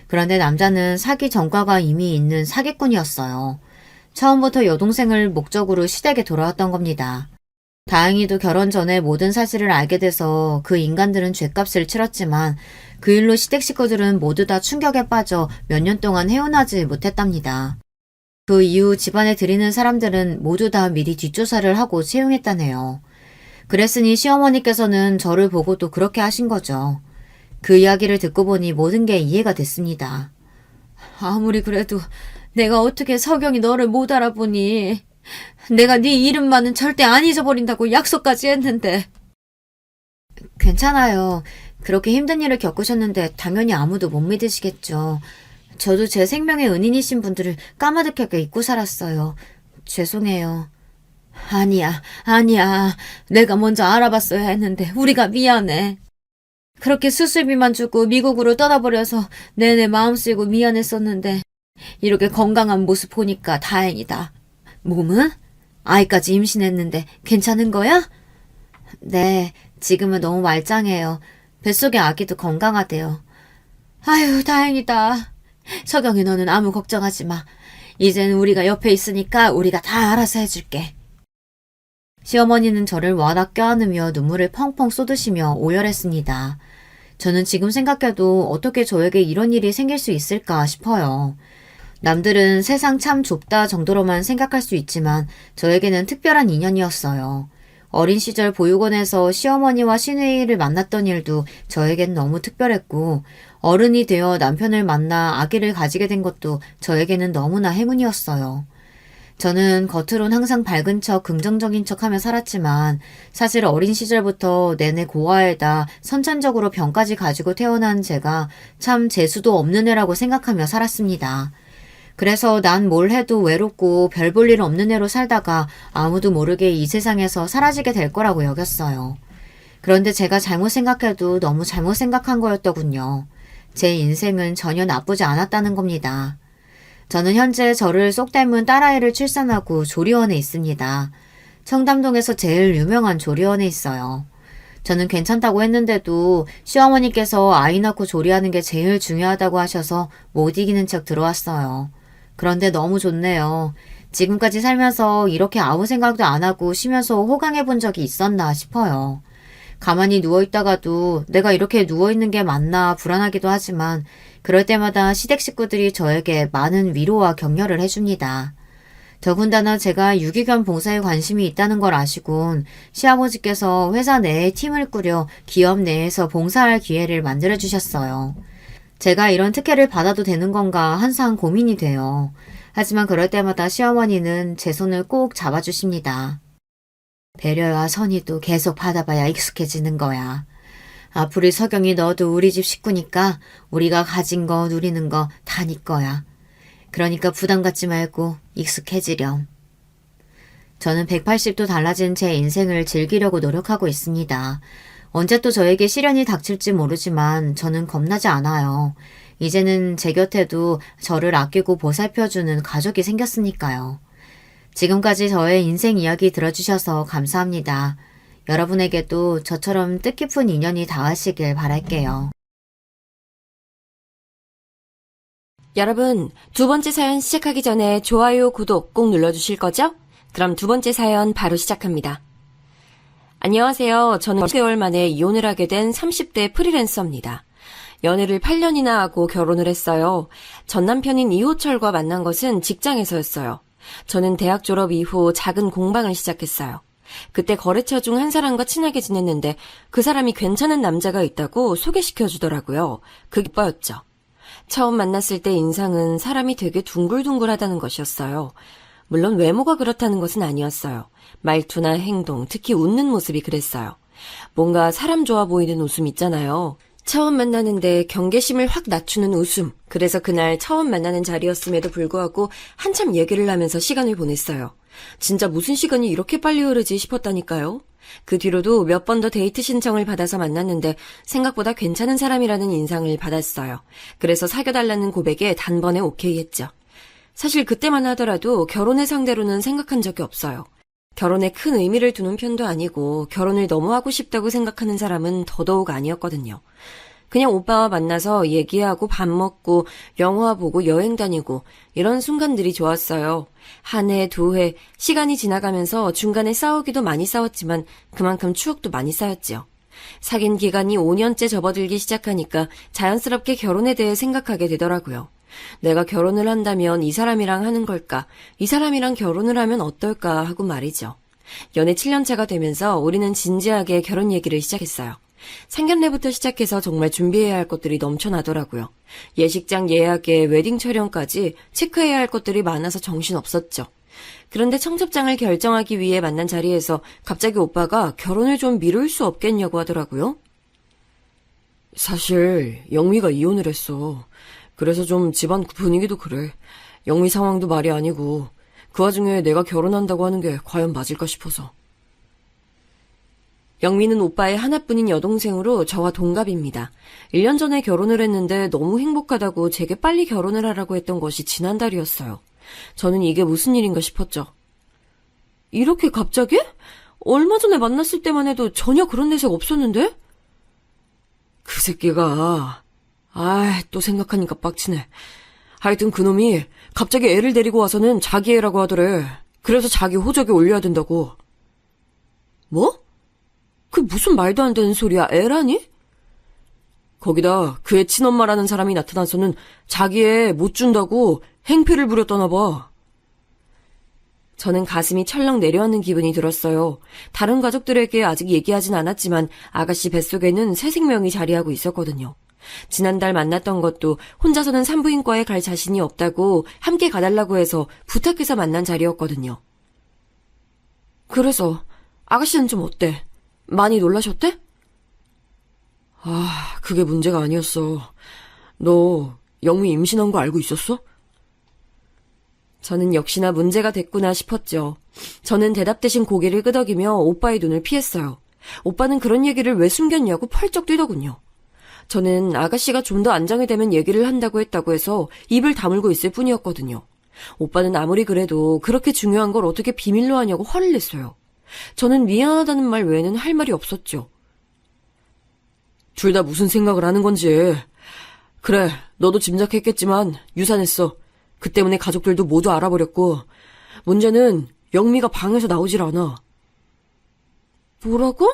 그런데 남자는 사기 전과가 이미 있는 사기꾼이었어요. 처음부터 여동생을 목적으로 시댁에 돌아왔던 겁니다. 다행히도 결혼 전에 모든 사실을 알게 돼서 그 인간들은 죗값을 치렀지만 그 일로 시댁 식구들은 모두 다 충격에 빠져 몇 년 동안 헤어나지 못했답니다. 그 이후 집안에 들이는 사람들은 모두 다 미리 뒷조사를 하고 채용했다네요. 그랬으니 시어머니께서는 저를 보고도 그렇게 하신 거죠. 그 이야기를 듣고 보니 모든 게 이해가 됐습니다. 아무리 그래도 내가 어떻게 석영이 너를 못 알아보니. 내가 네 이름만은 절대 안 잊어버린다고 약속까지 했는데. 괜찮아요. 그렇게 힘든 일을 겪으셨는데 당연히 아무도 못 믿으시겠죠. 저도 제 생명의 은인이신 분들을 까마득하게 잊고 살았어요. 죄송해요. 아니야. 내가 먼저 알아봤어야 했는데 우리가 미안해. 그렇게 수술비만 주고 미국으로 떠나버려서 내내 마음 쓰이고 미안했었는데 이렇게 건강한 모습 보니까 다행이다. 몸은? 아이까지 임신했는데 괜찮은 거야? 네, 지금은 너무 말짱해요. 뱃속의 아기도 건강하대요. 아유, 다행이다. 석영이 너는 아무 걱정하지 마. 이젠 우리가 옆에 있으니까 우리가 다 알아서 해줄게. 시어머니는 저를 와닥 껴안으며 눈물을 펑펑 쏟으시며 오열했습니다. 저는 지금 생각해도 어떻게 저에게 이런 일이 생길 수 있을까 싶어요. 남들은 세상 참 좁다 정도로만 생각할 수 있지만 저에게는 특별한 인연이었어요. 어린 시절 보육원에서 시어머니와 시누이를 만났던 일도 저에겐 너무 특별했고 어른이 되어 남편을 만나 아기를 가지게 된 것도 저에게는 너무나 행운이었어요. 저는 겉으론 항상 밝은 척 긍정적인 척하며 살았지만 사실 어린 시절부터 내내 고아에다 선천적으로 병까지 가지고 태어난 제가 참 재수도 없는 애라고 생각하며 살았습니다. 그래서 난 뭘 해도 외롭고 별 볼 일 없는 애로 살다가 아무도 모르게 이 세상에서 사라지게 될 거라고 여겼어요. 그런데 제가 잘못 생각해도 너무 잘못 생각한 거였더군요. 제 인생은 전혀 나쁘지 않았다는 겁니다. 저는 현재 저를 쏙 닮은 딸아이를 출산하고 조리원에 있습니다. 청담동에서 제일 유명한 조리원에 있어요. 저는 괜찮다고 했는데도 시어머니께서 아이 낳고 조리하는 게 제일 중요하다고 하셔서 못 이기는 척 들어왔어요. 그런데 너무 좋네요. 지금까지 살면서 이렇게 아무 생각도 안 하고 쉬면서 호강해 본 적이 있었나 싶어요. 가만히 누워있다가도 내가 이렇게 누워있는 게 맞나 불안하기도 하지만 그럴 때마다 시댁 식구들이 저에게 많은 위로와 격려를 해줍니다. 더군다나 제가 유기견 봉사에 관심이 있다는 걸 아시곤 시아버지께서 회사 내에 팀을 꾸려 기업 내에서 봉사할 기회를 만들어주셨어요. 제가 이런 특혜를 받아도 되는 건가 항상 고민이 돼요. 하지만 그럴 때마다 시어머니는 제 손을 꼭 잡아주십니다. 배려와 선의도 계속 받아봐야 익숙해지는 거야. 앞으로 석영이 너도 우리 집 식구니까 우리가 가진 거 누리는 거 다 네 거야. 그러니까 부담 갖지 말고 익숙해지렴. 저는 180도 달라진 제 인생을 즐기려고 노력하고 있습니다. 언제 또 저에게 시련이 닥칠지 모르지만 저는 겁나지 않아요. 이제는 제 곁에도 저를 아끼고 보살펴주는 가족이 생겼으니까요. 지금까지 저의 인생 이야기 들어주셔서 감사합니다. 여러분에게도 저처럼 뜻깊은 인연이 닿으시길 바랄게요. 여러분, 두 번째 사연 시작하기 전에 좋아요, 구독 꼭 눌러주실 거죠? 그럼 두 번째 사연 바로 시작합니다. 안녕하세요. 저는 10개월 만에 이혼을 하게 된 30대 프리랜서입니다. 연애를 8년이나 하고 결혼을 했어요. 전 남편인 이호철과 만난 것은 직장에서였어요. 저는 대학 졸업 이후 작은 공방을 시작했어요. 그때 거래처 중 한 사람과 친하게 지냈는데 그 사람이 괜찮은 남자가 있다고 소개시켜 주더라고요. 그게 오빠였죠. 처음 만났을 때 인상은 사람이 되게 둥글둥글하다는 것이었어요. 물론 외모가 그렇다는 것은 아니었어요. 말투나 행동, 특히 웃는 모습이 그랬어요. 뭔가 사람 좋아 보이는 웃음 있잖아요. 처음 만나는데 경계심을 확 낮추는 웃음. 그래서 그날 처음 만나는 자리였음에도 불구하고 한참 얘기를 하면서 시간을 보냈어요. 진짜 무슨 시간이 이렇게 빨리 흐르지 싶었다니까요. 그 뒤로도 몇 번 더 데이트 신청을 받아서 만났는데 생각보다 괜찮은 사람이라는 인상을 받았어요. 그래서 사귀어달라는 고백에 단번에 오케이 했죠. 사실 그때만 하더라도 결혼을 상대로는 생각한 적이 없어요. 결혼에 큰 의미를 두는 편도 아니고 결혼을 너무 하고 싶다고 생각하는 사람은 더더욱 아니었거든요. 그냥 오빠와 만나서 얘기하고 밥 먹고 영화 보고 여행 다니고 이런 순간들이 좋았어요. 한 해, 두 해, 시간이 지나가면서 중간에 싸우기도 많이 싸웠지만 그만큼 추억도 많이 쌓였지요. 사귄 기간이 5년째 접어들기 시작하니까 자연스럽게 결혼에 대해 생각하게 되더라고요. 내가 결혼을 한다면 이 사람이랑 하는 걸까? 이 사람이랑 결혼을 하면 어떨까? 하고 말이죠. 연애 7년차가 되면서 우리는 진지하게 결혼 얘기를 시작했어요. 상견례부터 시작해서 정말 준비해야 할 것들이 넘쳐나더라고요. 예식장 예약에 웨딩 촬영까지 체크해야 할 것들이 많아서 정신없었죠. 그런데 청첩장을 결정하기 위해 만난 자리에서 갑자기 오빠가 결혼을 좀 미룰 수 없겠냐고 하더라고요. 사실 영미가 이혼을 했어. 그래서 좀 집안 분위기도 그래. 영미 상황도 말이 아니고 그 와중에 내가 결혼한다고 하는 게 과연 맞을까 싶어서. 영미는 오빠의 하나뿐인 여동생으로 저와 동갑입니다. 1년 전에 결혼을 했는데 너무 행복하다고 제게 빨리 결혼을 하라고 했던 것이 지난달이었어요. 저는 이게 무슨 일인가 싶었죠. 이렇게 갑자기? 얼마 전에 만났을 때만 해도 전혀 그런 내색 없었는데? 그 새끼가... 또 생각하니까 빡치네. 하여튼 그놈이 갑자기 애를 데리고 와서는 자기 애라고 하더래. 그래서 자기 호적에 올려야 된다고. 뭐? 그 무슨 말도 안 되는 소리야, 애라니? 거기다 그의 친엄마라는 사람이 나타나서는 자기 애 못 준다고 행패를 부렸다나 봐. 저는 가슴이 철렁 내려앉는 기분이 들었어요. 다른 가족들에게 아직 얘기하진 않았지만 아가씨 뱃속에는 새 생명이 자리하고 있었거든요. 지난달 만났던 것도 혼자서는 산부인과에 갈 자신이 없다고 함께 가달라고 해서 부탁해서 만난 자리였거든요. 그래서 아가씨는 좀 어때? 많이 놀라셨대? 그게 문제가 아니었어. 너 영미 임신한 거 알고 있었어? 저는 역시나 문제가 됐구나 싶었죠. 저는 대답 대신 고개를 끄덕이며 오빠의 눈을 피했어요. 오빠는 그런 얘기를 왜 숨겼냐고 펄쩍 뛰더군요. 저는 아가씨가 좀 더 안정이 되면 얘기를 한다고 했다고 해서 입을 다물고 있을 뿐이었거든요. 오빠는 아무리 그래도 그렇게 중요한 걸 어떻게 비밀로 하냐고 화를 냈어요. 저는 미안하다는 말 외에는 할 말이 없었죠. 둘 다 무슨 생각을 하는 건지. 그래, 너도 짐작했겠지만 유산했어. 그 때문에 가족들도 모두 알아버렸고 문제는 영미가 방에서 나오질 않아. 뭐라고?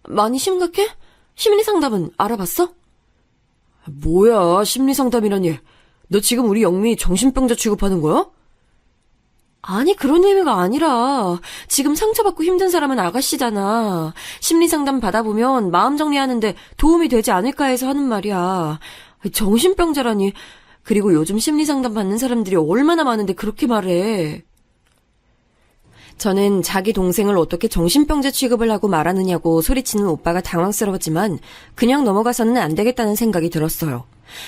많이 심각해? 심리상담은 알아봤어? 뭐야, 심리상담이라니. 너 지금 우리 영미 정신병자 취급하는 거야? 아니, 그런 의미가 아니라 지금 상처받고 힘든 사람은 아가씨잖아. 심리상담 받아보면 마음 정리하는데 도움이 되지 않을까 해서 하는 말이야. 정신병자라니. 그리고 요즘 심리상담 받는 사람들이 얼마나 많은데 그렇게 말해. 저는 자기 동생을 어떻게 정신병자 취급을 하고 말하느냐고 소리치는 오빠가 당황스러웠지만 그냥 넘어가서는 안 되겠다는 생각이 들었어요.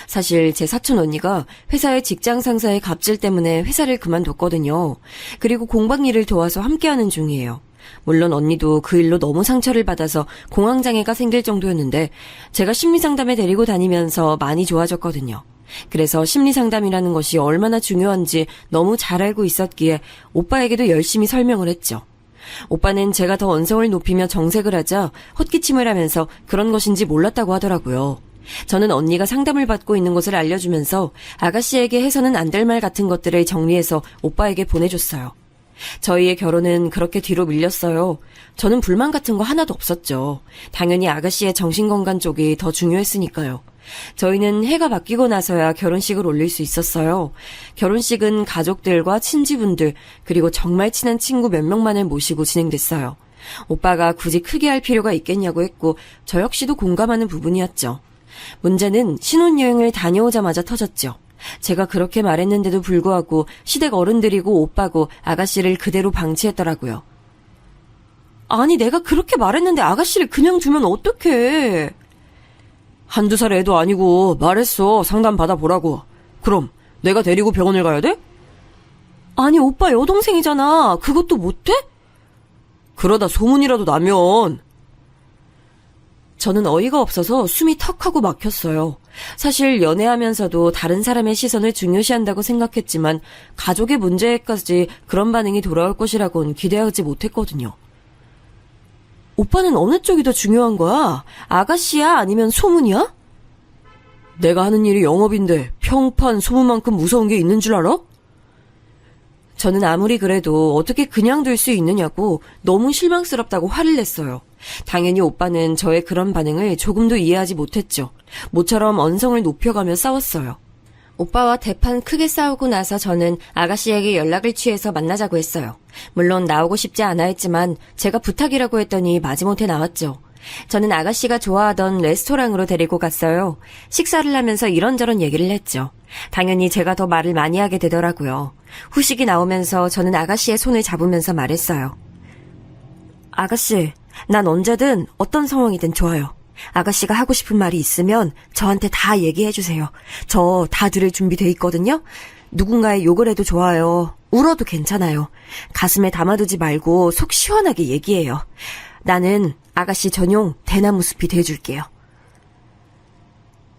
사실 제 사촌 언니가 회사의 직장 상사의 갑질 때문에 회사를 그만뒀거든요. 그리고 공방 일을 도와서 함께하는 중이에요. 물론 언니도 그 일로 너무 상처를 받아서 공황장애가 생길 정도였는데 제가 심리상담에 데리고 다니면서 많이 좋아졌거든요. 그래서 심리상담이라는 것이 얼마나 중요한지 너무 잘 알고 있었기에 오빠에게도 열심히 설명을 했죠. 오빠는 제가 더 언성을 높이며 정색을 하자 헛기침을 하면서 그런 것인지 몰랐다고 하더라고요. 저는 언니가 상담을 받고 있는 것을 알려주면서 아가씨에게 해서는 안 될 말 같은 것들을 정리해서 오빠에게 보내줬어요. 저희의 결혼은 그렇게 뒤로 밀렸어요. 저는 불만 같은 거 하나도 없었죠. 당연히 아가씨의 정신건강 쪽이 더 중요했으니까요. 저희는 해가 바뀌고 나서야 결혼식을 올릴 수 있었어요. 결혼식은 가족들과 친지분들 그리고 정말 친한 친구 몇 명만을 모시고 진행됐어요. 오빠가 굳이 크게 할 필요가 있겠냐고 했고 저 역시도 공감하는 부분이었죠. 문제는 신혼여행을 다녀오자마자 터졌죠. 제가 그렇게 말했는데도 불구하고 시댁 어른들이고 오빠고 아가씨를 그대로 방치했더라고요. 아니, 내가 그렇게 말했는데 아가씨를 그냥 두면 어떡해. 한두 살 애도 아니고 말했어. 상담 받아보라고. 그럼 내가 데리고 병원을 가야 돼? 아니, 오빠 여동생이잖아. 그것도 못해? 그러다 소문이라도 나면. 저는 어이가 없어서 숨이 턱하고 막혔어요. 사실 연애하면서도 다른 사람의 시선을 중요시한다고 생각했지만 가족의 문제에까지 그런 반응이 돌아올 것이라고는 기대하지 못했거든요. 오빠는 어느 쪽이 더 중요한 거야? 아가씨야? 아니면 소문이야? 내가 하는 일이 영업인데 평판 소문만큼 무서운 게 있는 줄 알아? 저는 아무리 그래도 어떻게 그냥 둘 수 있느냐고 너무 실망스럽다고 화를 냈어요. 당연히 오빠는 저의 그런 반응을 조금도 이해하지 못했죠. 모처럼 언성을 높여가며 싸웠어요. 오빠와 대판 크게 싸우고 나서 저는 아가씨에게 연락을 취해서 만나자고 했어요. 물론 나오고 싶지 않아 했지만 제가 부탁이라고 했더니 마지못해 나왔죠. 저는 아가씨가 좋아하던 레스토랑으로 데리고 갔어요. 식사를 하면서 이런저런 얘기를 했죠. 당연히 제가 더 말을 많이 하게 되더라고요. 후식이 나오면서 저는 아가씨의 손을 잡으면서 말했어요. 아가씨, 난 언제든 어떤 상황이든 좋아요. 아가씨가 하고 싶은 말이 있으면 저한테 다 얘기해주세요. 저 다 들을 준비돼 있거든요. 누군가의 욕을 해도 좋아요. 울어도 괜찮아요. 가슴에 담아두지 말고 속 시원하게 얘기해요. 나는 아가씨 전용 대나무 숲이 돼줄게요.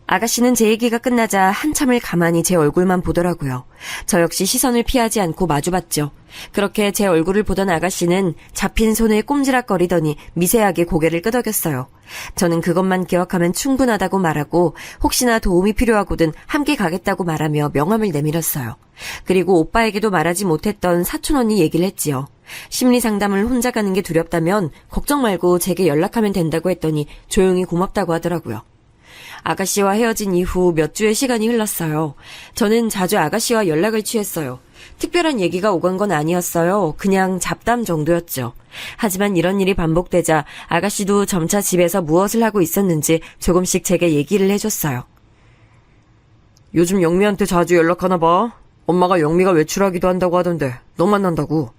아가씨는 제 얘기가 끝나자 한참을 가만히 제 얼굴만 보더라고요. 저 역시 시선을 피하지 않고 마주봤죠. 그렇게 제 얼굴을 보던 아가씨는 잡힌 손을 꼼지락거리더니 미세하게 고개를 끄덕였어요. 저는 그것만 기억하면 충분하다고 말하고 혹시나 도움이 필요하거든 함께 가겠다고 말하며 명함을 내밀었어요. 그리고 오빠에게도 말하지 못했던 사촌 언니 얘기를 했지요. 심리상담을 혼자 가는 게 두렵다면 걱정 말고 제게 연락하면 된다고 했더니 조용히 고맙다고 하더라고요. 아가씨와 헤어진 이후 몇 주의 시간이 흘렀어요. 저는 자주 아가씨와 연락을 취했어요. 특별한 얘기가 오간 건 아니었어요. 그냥 잡담 정도였죠. 하지만 이런 일이 반복되자 아가씨도 점차 집에서 무엇을 하고 있었는지 조금씩 제게 얘기를 해줬어요. 요즘 영미한테 자주 연락하나 봐. 엄마가 영미가 외출하기도 한다고 하던데 너 만난다고.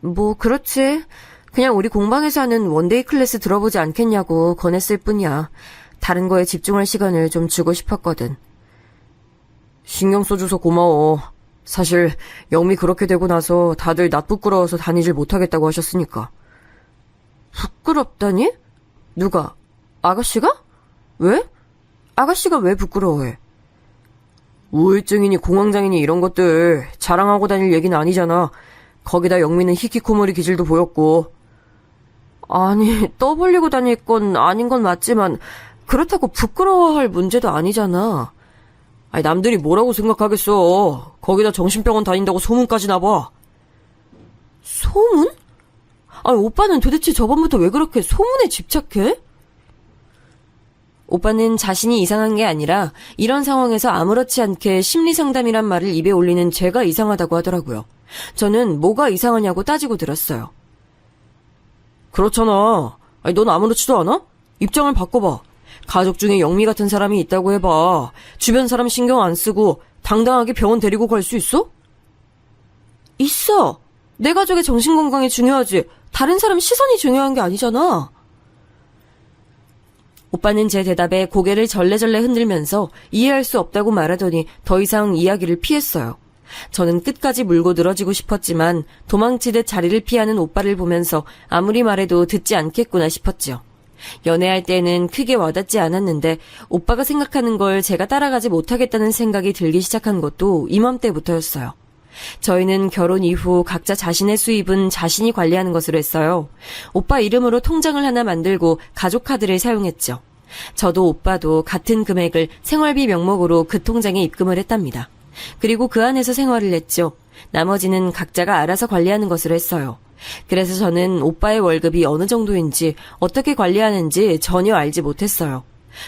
뭐 그렇지. 그냥 우리 공방에서 하는 원데이 클래스 들어보지 않겠냐고 권했을 뿐이야. 다른 거에 집중할 시간을 좀 주고 싶었거든. 신경 써줘서 고마워. 사실 영미 그렇게 되고 나서 다들 나 부끄러워서 다니질 못하겠다고 하셨으니까. 부끄럽다니? 누가? 아가씨가? 왜? 아가씨가 왜 부끄러워해? 우울증이니 공황장애니 이런 것들 자랑하고 다닐 얘기는 아니잖아. 거기다 영미는 히키코모리 기질도 보였고. 아니, 떠벌리고 다닐 건 아닌 건 맞지만 그렇다고 부끄러워할 문제도 아니잖아. 아니, 남들이 뭐라고 생각하겠어. 거기다 정신병원 다닌다고 소문까지 나봐. 소문? 아니, 오빠는 도대체 저번부터 왜 그렇게 소문에 집착해? 오빠는 자신이 이상한 게 아니라 이런 상황에서 아무렇지 않게 심리상담이란 말을 입에 올리는 제가 이상하다고 하더라고요. 저는 뭐가 이상하냐고 따지고 들었어요. 그렇잖아. 아니, 넌 아무렇지도 않아? 입장을 바꿔봐. 가족 중에 영미 같은 사람이 있다고 해봐. 주변 사람 신경 안 쓰고 당당하게 병원 데리고 갈 수 있어? 있어. 내 가족의 정신건강이 중요하지. 다른 사람 시선이 중요한 게 아니잖아. 오빠는 제 대답에 고개를 절레절레 흔들면서 이해할 수 없다고 말하더니 더 이상 이야기를 피했어요. 저는 끝까지 물고 늘어지고 싶었지만 도망치듯 자리를 피하는 오빠를 보면서 아무리 말해도 듣지 않겠구나 싶었죠. 연애할 때는 크게 와닿지 않았는데 오빠가 생각하는 걸 제가 따라가지 못하겠다는 생각이 들기 시작한 것도 이맘때부터였어요. 저희는 결혼 이후 각자 자신의 수입은 자신이 관리하는 것으로 했어요. 오빠 이름으로 통장을 하나 만들고 가족 카드를 사용했죠. 저도 오빠도 같은 금액을 생활비 명목으로 그 통장에 입금을 했답니다. 그리고 그 안에서 생활을 했죠. 나머지는 각자가 알아서 관리하는 것으로 했어요. 그래서 저는 오빠의 월급이 어느 정도인지 어떻게 관리하는지 전혀 알지 못했어요.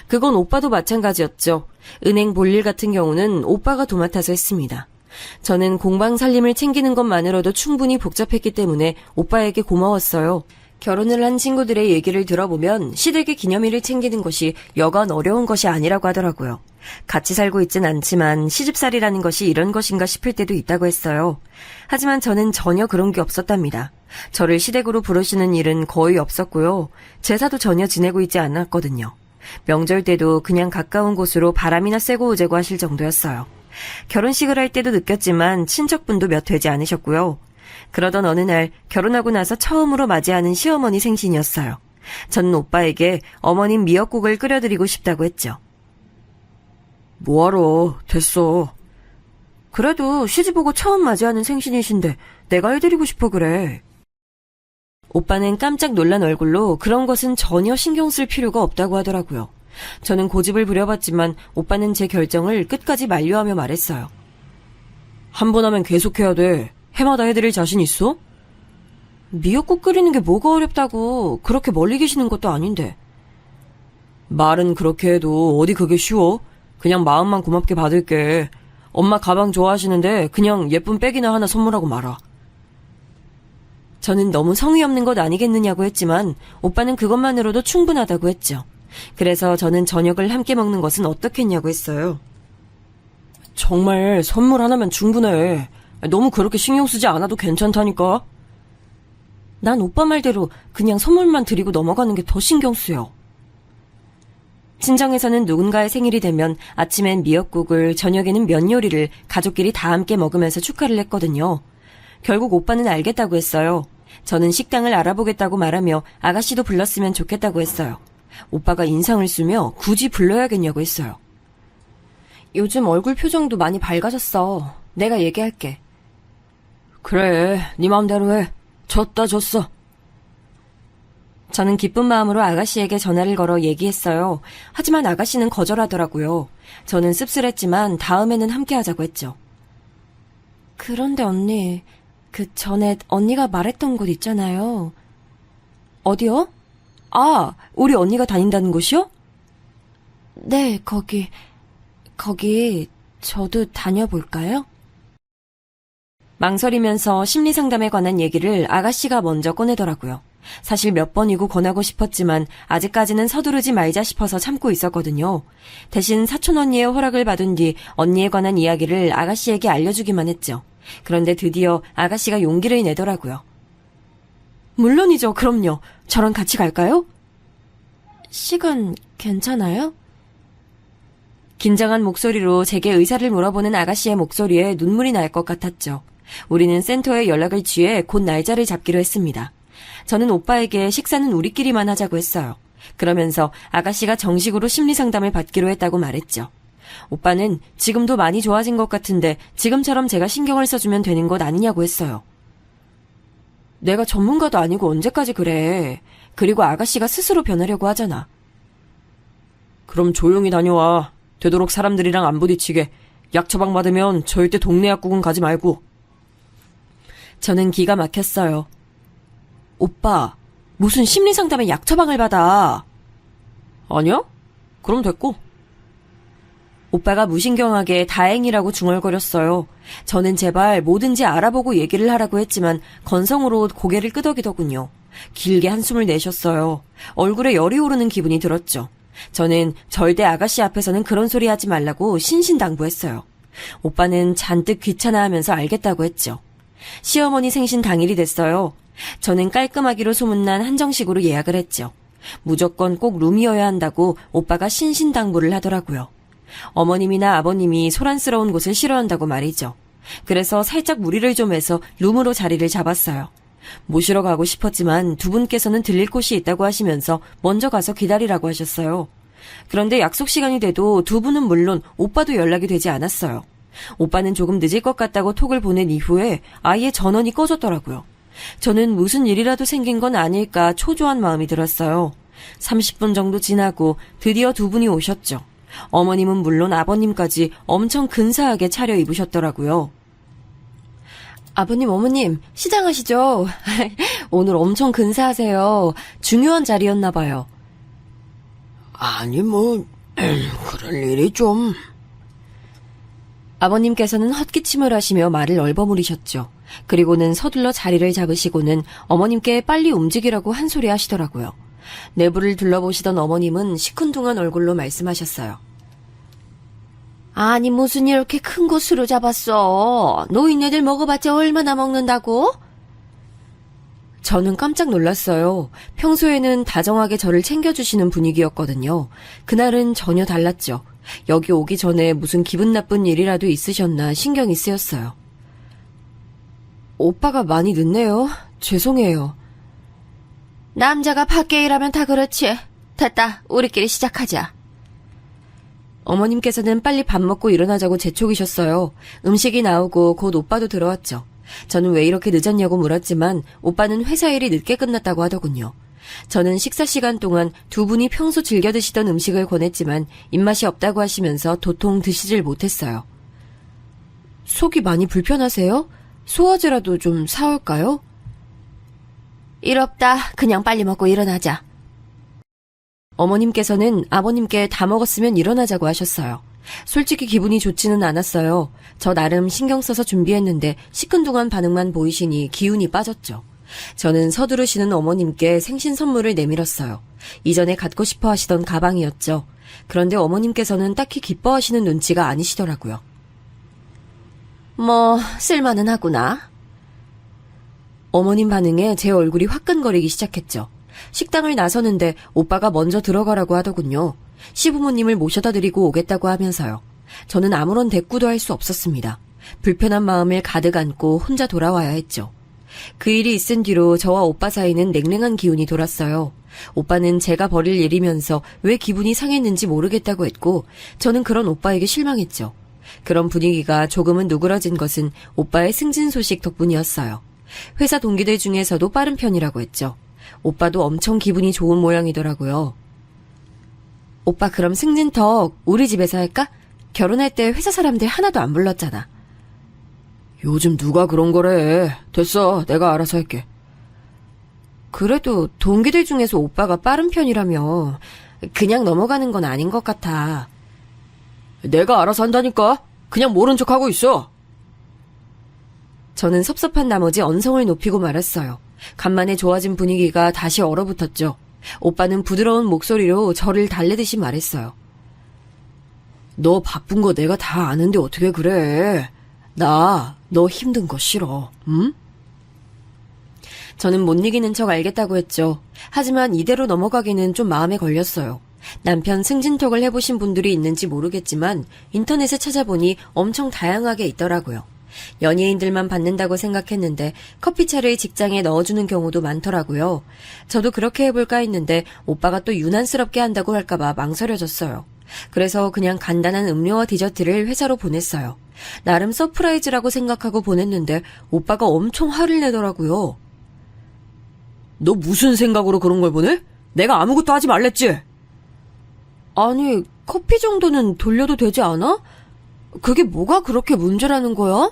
그건 오빠도 마찬가지였죠. 은행 볼일 같은 경우는 오빠가 도맡아서 했습니다. 저는 공방 살림을 챙기는 것만으로도 충분히 복잡했기 때문에 오빠에게 고마웠어요. 결혼을 한 친구들의 얘기를 들어보면 시댁의 기념일을 챙기는 것이 여간 어려운 것이 아니라고 하더라고요. 같이 살고 있진 않지만 시집살이라는 것이 이런 것인가 싶을 때도 있다고 했어요. 하지만 저는 전혀 그런 게 없었답니다. 저를 시댁으로 부르시는 일은 거의 없었고요. 제사도 전혀 지내고 있지 않았거든요. 명절 때도 그냥 가까운 곳으로 바람이나 쐬고 오자고 하실 정도였어요. 결혼식을 할 때도 느꼈지만 친척분도 몇 되지 않으셨고요. 그러던 어느 날 결혼하고 나서 처음으로 맞이하는 시어머니 생신이었어요. 저는 오빠에게 어머님 미역국을 끓여드리고 싶다고 했죠. 뭐하러, 됐어. 그래도 시집 오고 처음 맞이하는 생신이신데 내가 해드리고 싶어 그래. 오빠는 깜짝 놀란 얼굴로 그런 것은 전혀 신경 쓸 필요가 없다고 하더라고요. 저는 고집을 부려봤지만 오빠는 제 결정을 끝까지 만류하며 말했어요. 한 번 하면 계속해야 돼. 해마다 해드릴 자신 있어? 미역국 끓이는 게 뭐가 어렵다고. 그렇게 멀리 계시는 것도 아닌데. 말은 그렇게 해도 어디 그게 쉬워? 그냥 마음만 고맙게 받을게. 엄마 가방 좋아하시는데 그냥 예쁜 백이나 하나 선물하고 말아. 저는 너무 성의 없는 것 아니겠느냐고 했지만 오빠는 그것만으로도 충분하다고 했죠. 그래서 저는 저녁을 함께 먹는 것은 어떻겠냐고 했어요. 정말 선물 하나면 충분해. 너무 그렇게 신경 쓰지 않아도 괜찮다니까. 난 오빠 말대로 그냥 선물만 드리고 넘어가는 게 더 신경 쓰여. 친정에서는 누군가의 생일이 되면 아침엔 미역국을, 저녁에는 면 요리를 가족끼리 다 함께 먹으면서 축하를 했거든요. 결국 오빠는 알겠다고 했어요. 저는 식당을 알아보겠다고 말하며 아가씨도 불렀으면 좋겠다고 했어요. 오빠가 인상을 쓰며 굳이 불러야겠냐고 했어요. 요즘 얼굴 표정도 많이 밝아졌어. 내가 얘기할게. 그래, 네 마음대로 해. 졌어. 저는 기쁜 마음으로 아가씨에게 전화를 걸어 얘기했어요. 하지만 아가씨는 거절하더라고요. 저는 씁쓸했지만 다음에는 함께 하자고 했죠. 그런데 언니, 그 전에 언니가 말했던 곳 있잖아요. 어디요? 아, 우리 언니가 다닌다는 곳이요? 네, 거기 저도 다녀볼까요? 망설이면서 심리상담에 관한 얘기를 아가씨가 먼저 꺼내더라고요. 사실 몇 번이고 권하고 싶었지만 아직까지는 서두르지 말자 싶어서 참고 있었거든요. 대신 사촌 언니의 허락을 받은 뒤 언니에 관한 이야기를 아가씨에게 알려주기만 했죠. 그런데 드디어 아가씨가 용기를 내더라고요. 물론이죠. 그럼요. 저랑 같이 갈까요? 시간 괜찮아요? 긴장한 목소리로 제게 의사를 물어보는 아가씨의 목소리에 눈물이 날 것 같았죠. 우리는 센터에 연락을 취해 곧 날짜를 잡기로 했습니다. 저는 오빠에게 식사는 우리끼리만 하자고 했어요. 그러면서 아가씨가 정식으로 심리상담을 받기로 했다고 말했죠. 오빠는 지금도 많이 좋아진 것 같은데 지금처럼 제가 신경을 써주면 되는 것 아니냐고 했어요. 내가 전문가도 아니고 언제까지 그래. 그리고 아가씨가 스스로 변하려고 하잖아. 그럼 조용히 다녀와. 되도록 사람들이랑 안 부딪히게. 약 처방 받으면 절대 동네 약국은 가지 말고. 저는 기가 막혔어요. 오빠, 무슨 심리상담에 약 처방을 받아. 아니야? 그럼 됐고. 오빠가 무신경하게 다행이라고 중얼거렸어요. 저는 제발 뭐든지 알아보고 얘기를 하라고 했지만 건성으로 고개를 끄덕이더군요. 길게 한숨을 내셨어요. 얼굴에 열이 오르는 기분이 들었죠. 저는 절대 아가씨 앞에서는 그런 소리 하지 말라고 신신당부했어요. 오빠는 잔뜩 귀찮아하면서 알겠다고 했죠. 시어머니 생신 당일이 됐어요. 저는 깔끔하기로 소문난 한정식으로 예약을 했죠. 무조건 꼭 룸이어야 한다고 오빠가 신신당부를 하더라고요. 어머님이나 아버님이 소란스러운 곳을 싫어한다고 말이죠. 그래서 살짝 무리를 좀 해서 룸으로 자리를 잡았어요. 모시러 가고 싶었지만 두 분께서는 들릴 곳이 있다고 하시면서 먼저 가서 기다리라고 하셨어요. 그런데 약속 시간이 돼도 두 분은 물론 오빠도 연락이 되지 않았어요. 오빠는 조금 늦을 것 같다고 톡을 보낸 이후에 아예 전원이 꺼졌더라고요. 저는 무슨 일이라도 생긴 건 아닐까 초조한 마음이 들었어요. 30분 정도 지나고 드디어 두 분이 오셨죠. 어머님은 물론 아버님까지 엄청 근사하게 차려입으셨더라고요. 아버님, 어머님, 시장하시죠? 오늘 엄청 근사하세요. 중요한 자리였나 봐요. 아니, 그럴 일이 좀. 아버님께서는 헛기침을 하시며 말을 얼버무리셨죠. 그리고는 서둘러 자리를 잡으시고는 어머님께 빨리 움직이라고 한 소리 하시더라고요. 내부를 둘러보시던 어머님은 시큰둥한 얼굴로 말씀하셨어요. 아니, 무슨 이렇게 큰 곳으로 잡았어? 노인네들 먹어봤자 얼마나 먹는다고? 저는 깜짝 놀랐어요. 평소에는 다정하게 저를 챙겨주시는 분위기였거든요. 그날은 전혀 달랐죠. 여기 오기 전에 무슨 기분 나쁜 일이라도 있으셨나 신경이 쓰였어요. 오빠가 많이 늦네요. 죄송해요. 남자가 밖에 일하면 다 그렇지. 됐다. 우리끼리 시작하자. 어머님께서는 빨리 밥 먹고 일어나자고 재촉이셨어요. 음식이 나오고 곧 오빠도 들어왔죠. 저는 왜 이렇게 늦었냐고 물었지만 오빠는 회사 일이 늦게 끝났다고 하더군요. 저는 식사 시간 동안 두 분이 평소 즐겨 드시던 음식을 권했지만 입맛이 없다고 하시면서 도통 드시질 못했어요. 속이 많이 불편하세요? 소화제라도 좀 사올까요? 일 없다. 그냥 빨리 먹고 일어나자. 어머님께서는 아버님께 다 먹었으면 일어나자고 하셨어요. 솔직히 기분이 좋지는 않았어요. 저 나름 신경 써서 준비했는데 시큰둥한 반응만 보이시니 기운이 빠졌죠. 저는 서두르시는 어머님께 생신 선물을 내밀었어요. 이전에 갖고 싶어 하시던 가방이었죠. 그런데 어머님께서는 딱히 기뻐하시는 눈치가 아니시더라고요. 뭐 쓸만은 하구나. 어머님 반응에 제 얼굴이 화끈거리기 시작했죠. 식당을 나서는데 오빠가 먼저 들어가라고 하더군요. 시부모님을 모셔다 드리고 오겠다고 하면서요. 저는 아무런 대꾸도 할 수 없었습니다. 불편한 마음을 가득 안고 혼자 돌아와야 했죠. 그 일이 있은 뒤로 저와 오빠 사이는 냉랭한 기운이 돌았어요. 오빠는 제가 벌일 일이면서 왜 기분이 상했는지 모르겠다고 했고 저는 그런 오빠에게 실망했죠. 그런 분위기가 조금은 누그러진 것은 오빠의 승진 소식 덕분이었어요. 회사 동기들 중에서도 빠른 편이라고 했죠. 오빠도 엄청 기분이 좋은 모양이더라고요. 오빠 그럼 승진턱 우리 집에서 할까? 결혼할 때 회사 사람들 하나도 안 불렀잖아. 요즘 누가 그런 거래. 됐어, 내가 알아서 할게. 그래도 동기들 중에서 오빠가 빠른 편이라며 그냥 넘어가는 건 아닌 것 같아. 내가 알아서 한다니까. 그냥 모른 척하고 있어. 저는 섭섭한 나머지 언성을 높이고 말았어요. 간만에 좋아진 분위기가 다시 얼어붙었죠. 오빠는 부드러운 목소리로 저를 달래듯이 말했어요. 너 바쁜 거 내가 다 아는데 어떻게 그래. 나 너 힘든 거 싫어. 응? 저는 못 이기는 척 알겠다고 했죠. 하지만 이대로 넘어가기는 좀 마음에 걸렸어요. 남편 승진톡을 해보신 분들이 있는지 모르겠지만 인터넷에 찾아보니 엄청 다양하게 있더라고요. 연예인들만 받는다고 생각했는데 커피차를 직장에 넣어주는 경우도 많더라고요. 저도 그렇게 해볼까 했는데 오빠가 또 유난스럽게 한다고 할까봐 망설여졌어요. 그래서 그냥 간단한 음료와 디저트를 회사로 보냈어요. 나름 서프라이즈라고 생각하고 보냈는데 오빠가 엄청 화를 내더라고요. 너 무슨 생각으로 그런 걸 보내? 내가 아무것도 하지 말랬지? 아니, 커피 정도는 돌려도 되지 않아? 그게 뭐가 그렇게 문제라는 거야?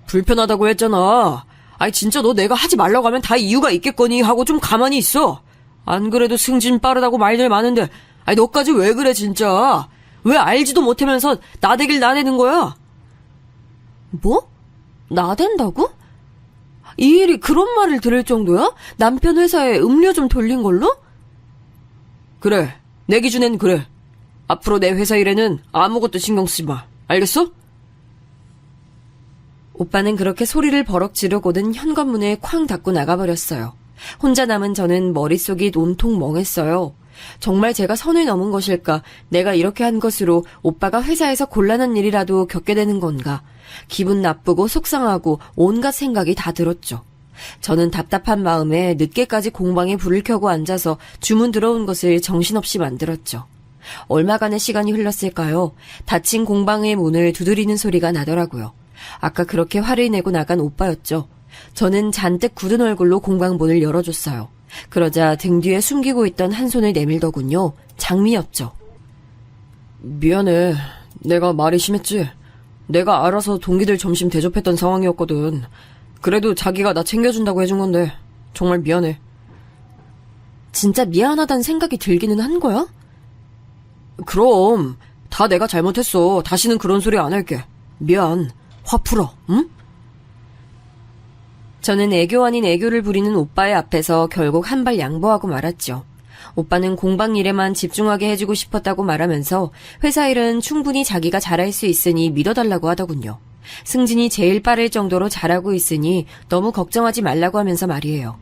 불편하다고 했잖아. 아니 진짜 너 내가 하지 말라고 하면 다 이유가 있겠거니 하고 좀 가만히 있어. 안 그래도 승진 빠르다고 말들 많은데 아니 너까지 왜 그래 진짜. 왜 알지도 못하면서 나대길 나대는 거야? 뭐? 나댄다고? 이 일이 그런 말을 들을 정도야? 남편 회사에 음료 좀 돌린 걸로? 그래, 내 기준엔 그래. 앞으로 내 회사 일에는 아무것도 신경 쓰지 마. 알겠어? 오빠는 그렇게 소리를 버럭 지르고는 현관문을 쾅 닫고 나가버렸어요. 혼자 남은 저는 머릿속이 온통 멍했어요. 정말 제가 선을 넘은 것일까? 내가 이렇게 한 것으로 오빠가 회사에서 곤란한 일이라도 겪게 되는 건가? 기분 나쁘고 속상하고 온갖 생각이 다 들었죠. 저는 답답한 마음에 늦게까지 공방에 불을 켜고 앉아서 주문 들어온 것을 정신없이 만들었죠. 얼마간의 시간이 흘렀을까요? 닫힌 공방의 문을 두드리는 소리가 나더라고요. 아까 그렇게 화를 내고 나간 오빠였죠. 저는 잔뜩 굳은 얼굴로 공방 문을 열어줬어요. 그러자 등 뒤에 숨기고 있던 한 손을 내밀더군요. 장미였죠. 미안해. 내가 말이 심했지. 내가 알아서 동기들 점심 대접했던 상황이었거든. 그래도 자기가 나 챙겨준다고 해준 건데 정말 미안해. 진짜 미안하다는 생각이 들기는 한 거야? 그럼 다 내가 잘못했어. 다시는 그런 소리 안 할게. 미안. 화 풀어. 응? 저는 애교 아닌 애교를 부리는 오빠의 앞에서 결국 한 발 양보하고 말았죠. 오빠는 공방 일에만 집중하게 해주고 싶었다고 말하면서 회사 일은 충분히 자기가 잘할 수 있으니 믿어달라고 하더군요. 승진이 제일 빠를 정도로 잘하고 있으니 너무 걱정하지 말라고 하면서 말이에요.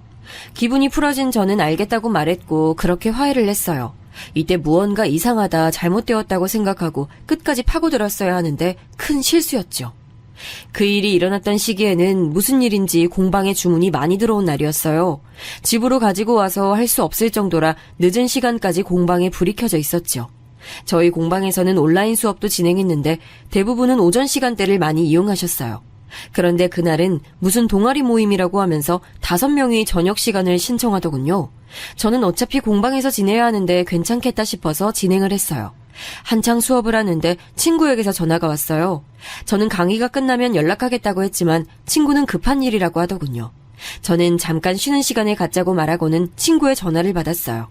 기분이 풀어진 저는 알겠다고 말했고 그렇게 화해를 했어요. 이때 무언가 이상하다 잘못되었다고 생각하고 끝까지 파고들었어야 하는데 큰 실수였죠. 그 일이 일어났던 시기에는 무슨 일인지 공방에 주문이 많이 들어온 날이었어요. 집으로 가지고 와서 할 수 없을 정도라 늦은 시간까지 공방에 불이 켜져 있었죠. 저희 공방에서는 온라인 수업도 진행했는데 대부분은 오전 시간대를 많이 이용하셨어요. 그런데 그날은 무슨 동아리 모임이라고 하면서 5명이 저녁 시간을 신청하더군요. 저는 어차피 공방에서 지내야 하는데 괜찮겠다 싶어서 진행을 했어요. 한창 수업을 하는데 친구에게서 전화가 왔어요. 저는 강의가 끝나면 연락하겠다고 했지만 친구는 급한 일이라고 하더군요. 저는 잠깐 쉬는 시간을 갖자고 말하고는 친구의 전화를 받았어요.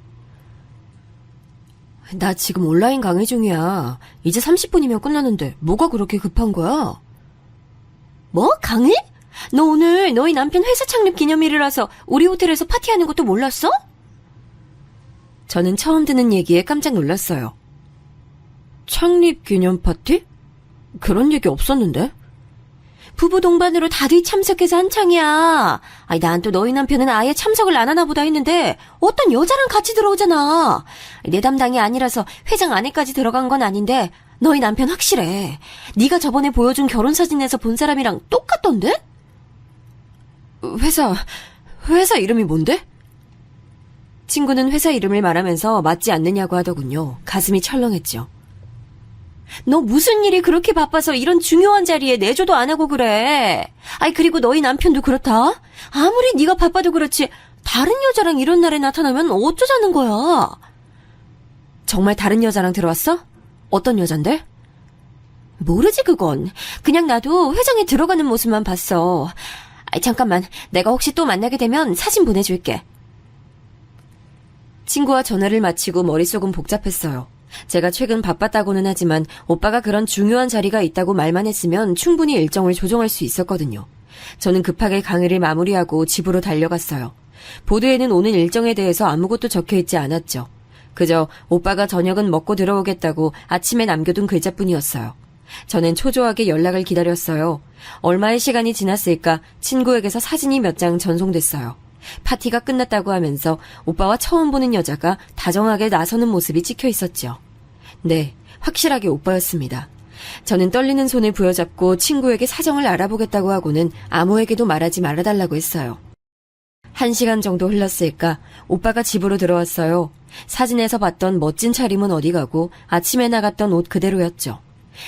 나 지금 온라인 강의 중이야. 이제 30분이면 끝나는데 뭐가 그렇게 급한 거야? 뭐? 강의? 너 오늘 너희 남편 회사 창립 기념일이라서 우리 호텔에서 파티하는 것도 몰랐어? 저는 처음 듣는 얘기에 깜짝 놀랐어요. 창립 기념 파티? 그런 얘기 없었는데? 부부 동반으로 다들 참석해서 한창이야. 아니, 난 또 너희 남편은 아예 참석을 안 하나 보다 했는데 어떤 여자랑 같이 들어오잖아. 내 담당이 아니라서 회장 안에까지 들어간 건 아닌데 너희 남편 확실해. 네가 저번에 보여준 결혼사진에서 본 사람이랑 똑같던데? 회사 이름이 뭔데? 친구는 회사 이름을 말하면서 맞지 않느냐고 하더군요. 가슴이 철렁했죠. 너 무슨 일이 그렇게 바빠서 이런 중요한 자리에 내조도 안 하고 그래. 아이, 그리고 너희 남편도 그렇다. 아무리 네가 바빠도 그렇지 다른 여자랑 이런 날에 나타나면 어쩌자는 거야. 정말 다른 여자랑 들어왔어? 어떤 여잔데? 모르지 그건. 그냥 나도 회장에 들어가는 모습만 봤어. 아이, 잠깐만. 내가 혹시 또 만나게 되면 사진 보내줄게. 친구와 전화를 마치고 머릿속은 복잡했어요. 제가 최근 바빴다고는 하지만 오빠가 그런 중요한 자리가 있다고 말만 했으면 충분히 일정을 조정할 수 있었거든요. 저는 급하게 강의를 마무리하고 집으로 달려갔어요. 보드에는 오는 일정에 대해서 아무것도 적혀있지 않았죠. 그저 오빠가 저녁은 먹고 들어오겠다고 아침에 남겨둔 글자뿐이었어요. 저는 초조하게 연락을 기다렸어요. 얼마의 시간이 지났을까 친구에게서 사진이 몇 장 전송됐어요. 파티가 끝났다고 하면서 오빠와 처음 보는 여자가 다정하게 나서는 모습이 찍혀 있었죠. 네, 확실하게 오빠였습니다. 저는 떨리는 손을 부여잡고 친구에게 사정을 알아보겠다고 하고는 아무에게도 말하지 말아달라고 했어요. 1시간 정도 흘렀을까 오빠가 집으로 들어왔어요. 사진에서 봤던 멋진 차림은 어디 가고 아침에 나갔던 옷 그대로였죠.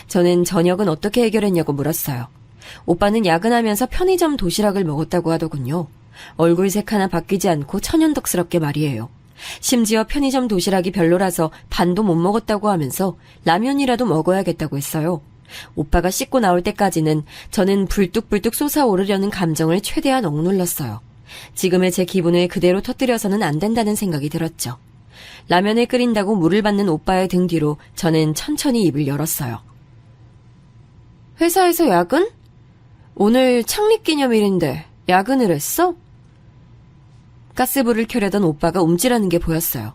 저는 저녁은 어떻게 해결했냐고 물었어요. 오빠는 야근하면서 편의점 도시락을 먹었다고 하더군요. 얼굴색 하나 바뀌지 않고 천연덕스럽게 말이에요. 심지어 편의점 도시락이 별로라서 반도 못 먹었다고 하면서 라면이라도 먹어야겠다고 했어요. 오빠가 씻고 나올 때까지는 저는 불뚝불뚝 솟아오르려는 감정을 최대한 억눌렀어요. 지금의 제 기분을 그대로 터뜨려서는 안 된다는 생각이 들었죠. 라면을 끓인다고 물을 받는 오빠의 등 뒤로 저는 천천히 입을 열었어요. 회사에서 야근? 오늘 창립기념일인데 야근을 했어? 가스불을 켜려던 오빠가 움찔하는 게 보였어요.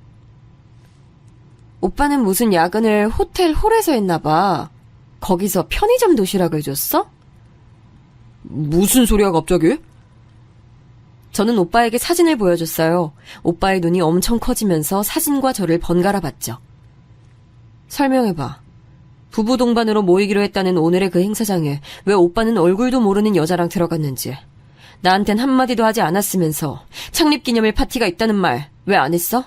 오빠는 무슨 야근을 호텔 홀에서 했나 봐. 거기서 편의점 도시락을 줬어? 무슨 소리야 갑자기? 저는 오빠에게 사진을 보여줬어요. 오빠의 눈이 엄청 커지면서 사진과 저를 번갈아 봤죠. 설명해봐. 부부 동반으로 모이기로 했다는 오늘의 그 행사장에 왜 오빠는 얼굴도 모르는 여자랑 들어갔는지. 나한텐 한마디도 하지 않았으면서 창립기념일 파티가 있다는 말 왜 안 했어?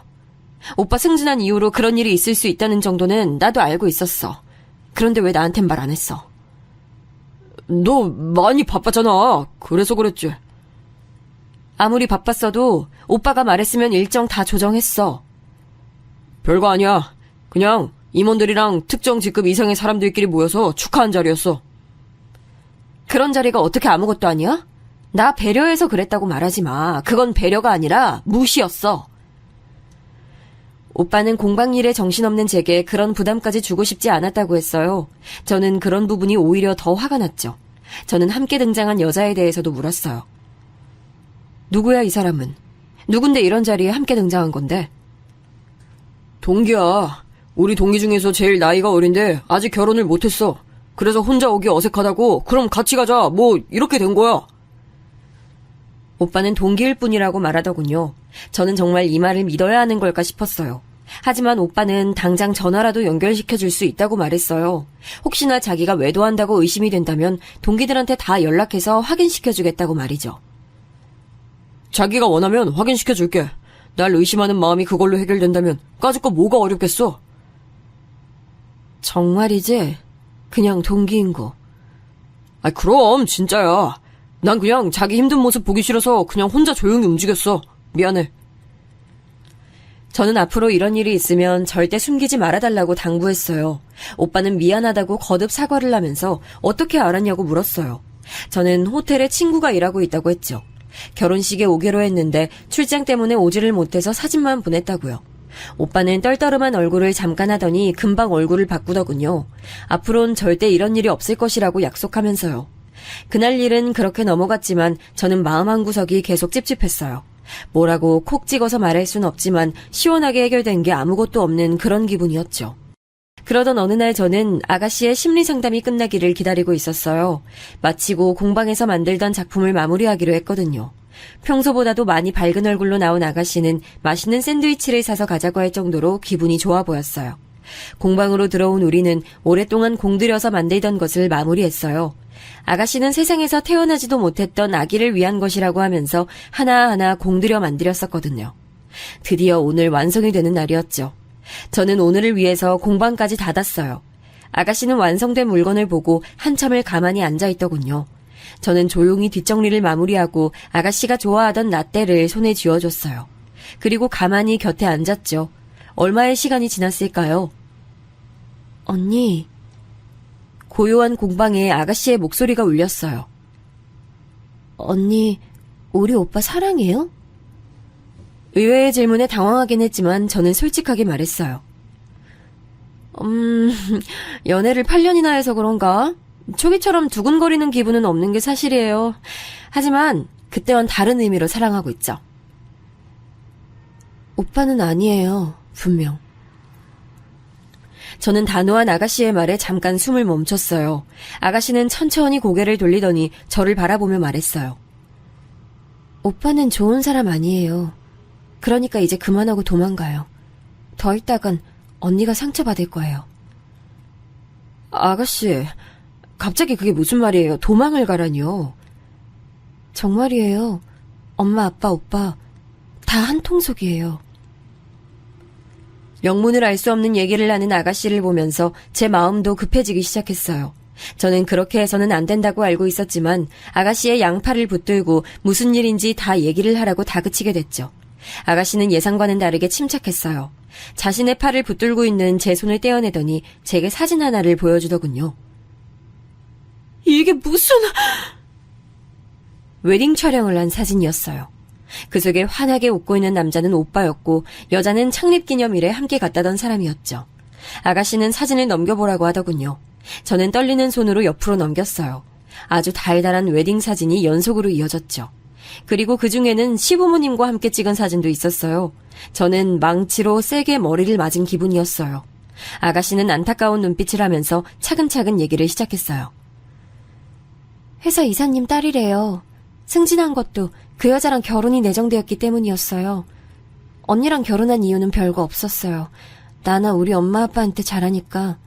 오빠 승진한 이후로 그런 일이 있을 수 있다는 정도는 나도 알고 있었어. 그런데 왜 나한텐 말 안 했어? 너 많이 바빴잖아. 그래서 그랬지. 아무리 바빴어도 오빠가 말했으면 일정 다 조정했어. 별거 아니야. 그냥 임원들이랑 특정 직급 이상의 사람들끼리 모여서 축하한 자리였어. 그런 자리가 어떻게 아무것도 아니야? 나 배려해서 그랬다고 말하지 마. 그건 배려가 아니라 무시였어. 오빠는 공방일에 정신없는 제게 그런 부담까지 주고 싶지 않았다고 했어요. 저는 그런 부분이 오히려 더 화가 났죠. 저는 함께 등장한 여자에 대해서도 물었어요. 누구야 이 사람은? 누군데 이런 자리에 함께 등장한 건데? 동기야. 우리 동기 중에서 제일 나이가 어린데 아직 결혼을 못했어. 그래서 혼자 오기 어색하다고 그럼 같이 가자 뭐 이렇게 된 거야. 오빠는 동기일 뿐이라고 말하더군요. 저는 정말 이 말을 믿어야 하는 걸까 싶었어요. 하지만 오빠는 당장 전화라도 연결시켜줄 수 있다고 말했어요. 혹시나 자기가 외도한다고 의심이 된다면 동기들한테 다 연락해서 확인시켜주겠다고 말이죠. 자기가 원하면 확인시켜줄게. 날 의심하는 마음이 그걸로 해결된다면 까짓거 뭐가 어렵겠어. 정말이지? 그냥 동기인 거. 그럼, 진짜야. 난 그냥 자기 힘든 모습 보기 싫어서 그냥 혼자 조용히 움직였어. 미안해. 저는 앞으로 이런 일이 있으면 절대 숨기지 말아달라고 당부했어요. 오빠는 미안하다고 거듭 사과를 하면서 어떻게 알았냐고 물었어요. 저는 호텔에 친구가 일하고 있다고 했죠. 결혼식에 오기로 했는데 출장 때문에 오지를 못해서 사진만 보냈다고요. 오빠는 떨떠름한 얼굴을 잠깐 하더니 금방 얼굴을 바꾸더군요. 앞으론 절대 이런 일이 없을 것이라고 약속하면서요. 그날 일은 그렇게 넘어갔지만 저는 마음 한구석이 계속 찝찝했어요. 뭐라고 콕 찍어서 말할 순 없지만 시원하게 해결된 게 아무것도 없는 그런 기분이었죠. 그러던 어느 날 저는 아가씨의 심리 상담이 끝나기를 기다리고 있었어요. 마치고 공방에서 만들던 작품을 마무리하기로 했거든요. 평소보다도 많이 밝은 얼굴로 나온 아가씨는 맛있는 샌드위치를 사서 가자고 할 정도로 기분이 좋아 보였어요. 공방으로 들어온 우리는 오랫동안 공들여서 만들던 것을 마무리했어요. 아가씨는 세상에서 태어나지도 못했던 아기를 위한 것이라고 하면서 하나하나 공들여 만들었었거든요. 드디어 오늘 완성이 되는 날이었죠. 저는 오늘을 위해서 공방까지 닫았어요. 아가씨는 완성된 물건을 보고 한참을 가만히 앉아있더군요. 저는 조용히 뒷정리를 마무리하고 아가씨가 좋아하던 라떼를 손에 쥐어줬어요. 그리고 가만히 곁에 앉았죠. 얼마의 시간이 지났을까요? 언니... 고요한 공방에 아가씨의 목소리가 울렸어요. 언니, 우리 오빠 사랑해요? 의외의 질문에 당황하긴 했지만 저는 솔직하게 말했어요. 연애를 8년이나 해서 그런가? 초기처럼 두근거리는 기분은 없는 게 사실이에요. 하지만 그때와는 다른 의미로 사랑하고 있죠. 오빠는 아니에요, 분명. 저는 단호한 아가씨의 말에 잠깐 숨을 멈췄어요. 아가씨는 천천히 고개를 돌리더니 저를 바라보며 말했어요. 오빠는 좋은 사람 아니에요. 그러니까 이제 그만하고 도망가요. 더 있다간 언니가 상처받을 거예요. 아가씨, 갑자기 그게 무슨 말이에요? 도망을 가라니요. 정말이에요. 엄마, 아빠, 오빠 다 한 통속이에요. 영문을 알 수 없는 얘기를 하는 아가씨를 보면서 제 마음도 급해지기 시작했어요. 저는 그렇게 해서는 안 된다고 알고 있었지만 아가씨의 양팔을 붙들고 무슨 일인지 다 얘기를 하라고 다그치게 됐죠. 아가씨는 예상과는 다르게 침착했어요. 자신의 팔을 붙들고 있는 제 손을 떼어내더니 제게 사진 하나를 보여주더군요. 이게 무슨... 웨딩 촬영을 한 사진이었어요. 그 속에 환하게 웃고 있는 남자는 오빠였고 여자는 창립기념일에 함께 갔다던 사람이었죠. 아가씨는 사진을 넘겨보라고 하더군요. 저는 떨리는 손으로 옆으로 넘겼어요. 아주 달달한 웨딩 사진이 연속으로 이어졌죠. 그리고 그 중에는 시부모님과 함께 찍은 사진도 있었어요. 저는 망치로 세게 머리를 맞은 기분이었어요. 아가씨는 안타까운 눈빛을 하면서 차근차근 얘기를 시작했어요. 회사 이사님 딸이래요. 승진한 것도 그 여자랑 결혼이 내정되었기 때문이었어요. 언니랑 결혼한 이유는 별거 없었어요. 나나 우리 엄마 아빠한테 잘하니까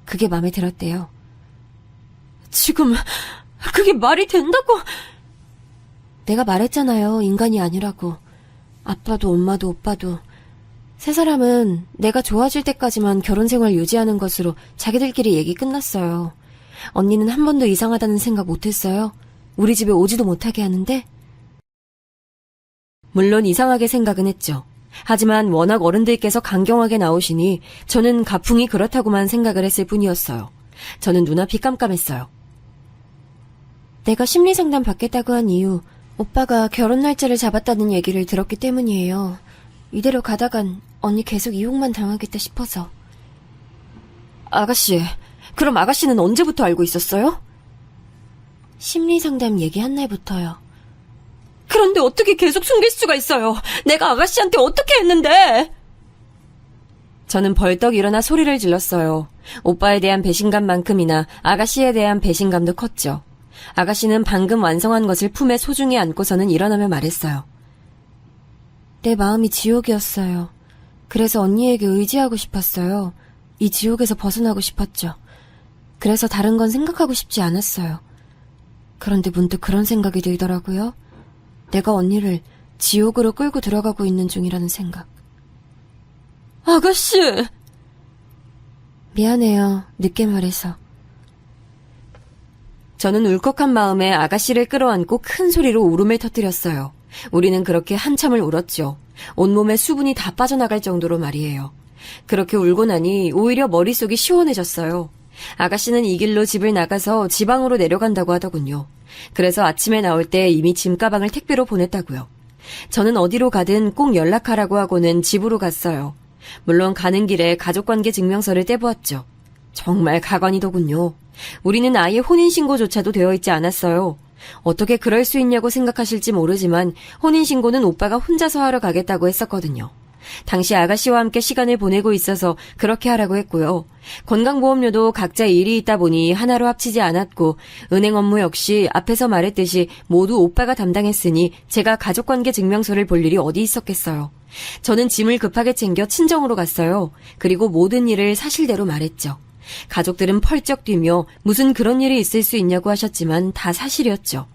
그게 마음에 들었대요. 지금 그게 말이 된다고? 내가 말했잖아요. 인간이 아니라고. 아빠도 엄마도 오빠도. 세 사람은 내가 좋아질 때까지만 결혼생활 유지하는 것으로 자기들끼리 얘기 끝났어요. 언니는 한 번도 이상하다는 생각 못했어요? 우리 집에 오지도 못하게 하는데? 물론 이상하게 생각은 했죠. 하지만 워낙 어른들께서 강경하게 나오시니 저는 가풍이 그렇다고만 생각을 했을 뿐이었어요. 저는 눈앞이 깜깜했어요. 내가 심리상담 받겠다고 한 이유, 오빠가 결혼 날짜를 잡았다는 얘기를 들었기 때문이에요. 이대로 가다간 언니 계속 이혼만 당하겠다 싶어서. 아가씨, 그럼 아가씨는 언제부터 알고 있었어요? 심리상담 얘기한 날부터요. 그런데 어떻게 계속 숨길 수가 있어요? 내가 아가씨한테 어떻게 했는데? 저는 벌떡 일어나 소리를 질렀어요. 오빠에 대한 배신감만큼이나 아가씨에 대한 배신감도 컸죠. 아가씨는 방금 완성한 것을 품에 소중히 안고서는 일어나며 말했어요. 내 마음이 지옥이었어요. 그래서 언니에게 의지하고 싶었어요. 이 지옥에서 벗어나고 싶었죠. 그래서 다른 건 생각하고 싶지 않았어요. 그런데 문득 그런 생각이 들더라고요. 내가 언니를 지옥으로 끌고 들어가고 있는 중이라는 생각. 아가씨! 미안해요. 늦게 말해서. 저는 울컥한 마음에 아가씨를 끌어안고 큰 소리로 울음을 터뜨렸어요. 우리는 그렇게 한참을 울었죠. 온몸에 수분이 다 빠져나갈 정도로 말이에요. 그렇게 울고 나니 오히려 머릿속이 시원해졌어요. 아가씨는 이 길로 집을 나가서 지방으로 내려간다고 하더군요. 그래서 아침에 나올 때 이미 짐가방을 택배로 보냈다고요. 저는 어디로 가든 꼭 연락하라고 하고는 집으로 갔어요. 물론 가는 길에 가족관계 증명서를 떼보았죠. 정말 가관이더군요. 우리는 아예 혼인신고조차도 되어 있지 않았어요. 어떻게 그럴 수 있냐고 생각하실지 모르지만 혼인신고는 오빠가 혼자서 하러 가겠다고 했었거든요. 당시 아가씨와 함께 시간을 보내고 있어서 그렇게 하라고 했고요. 건강보험료도 각자 일이 있다 보니 하나로 합치지 않았고 은행 업무 역시 앞에서 말했듯이 모두 오빠가 담당했으니 제가 가족관계 증명서를 볼 일이 어디 있었겠어요. 저는 짐을 급하게 챙겨 친정으로 갔어요. 그리고 모든 일을 사실대로 말했죠. 가족들은 펄쩍 뛰며 무슨 그런 일이 있을 수 있냐고 하셨지만 다 사실이었죠.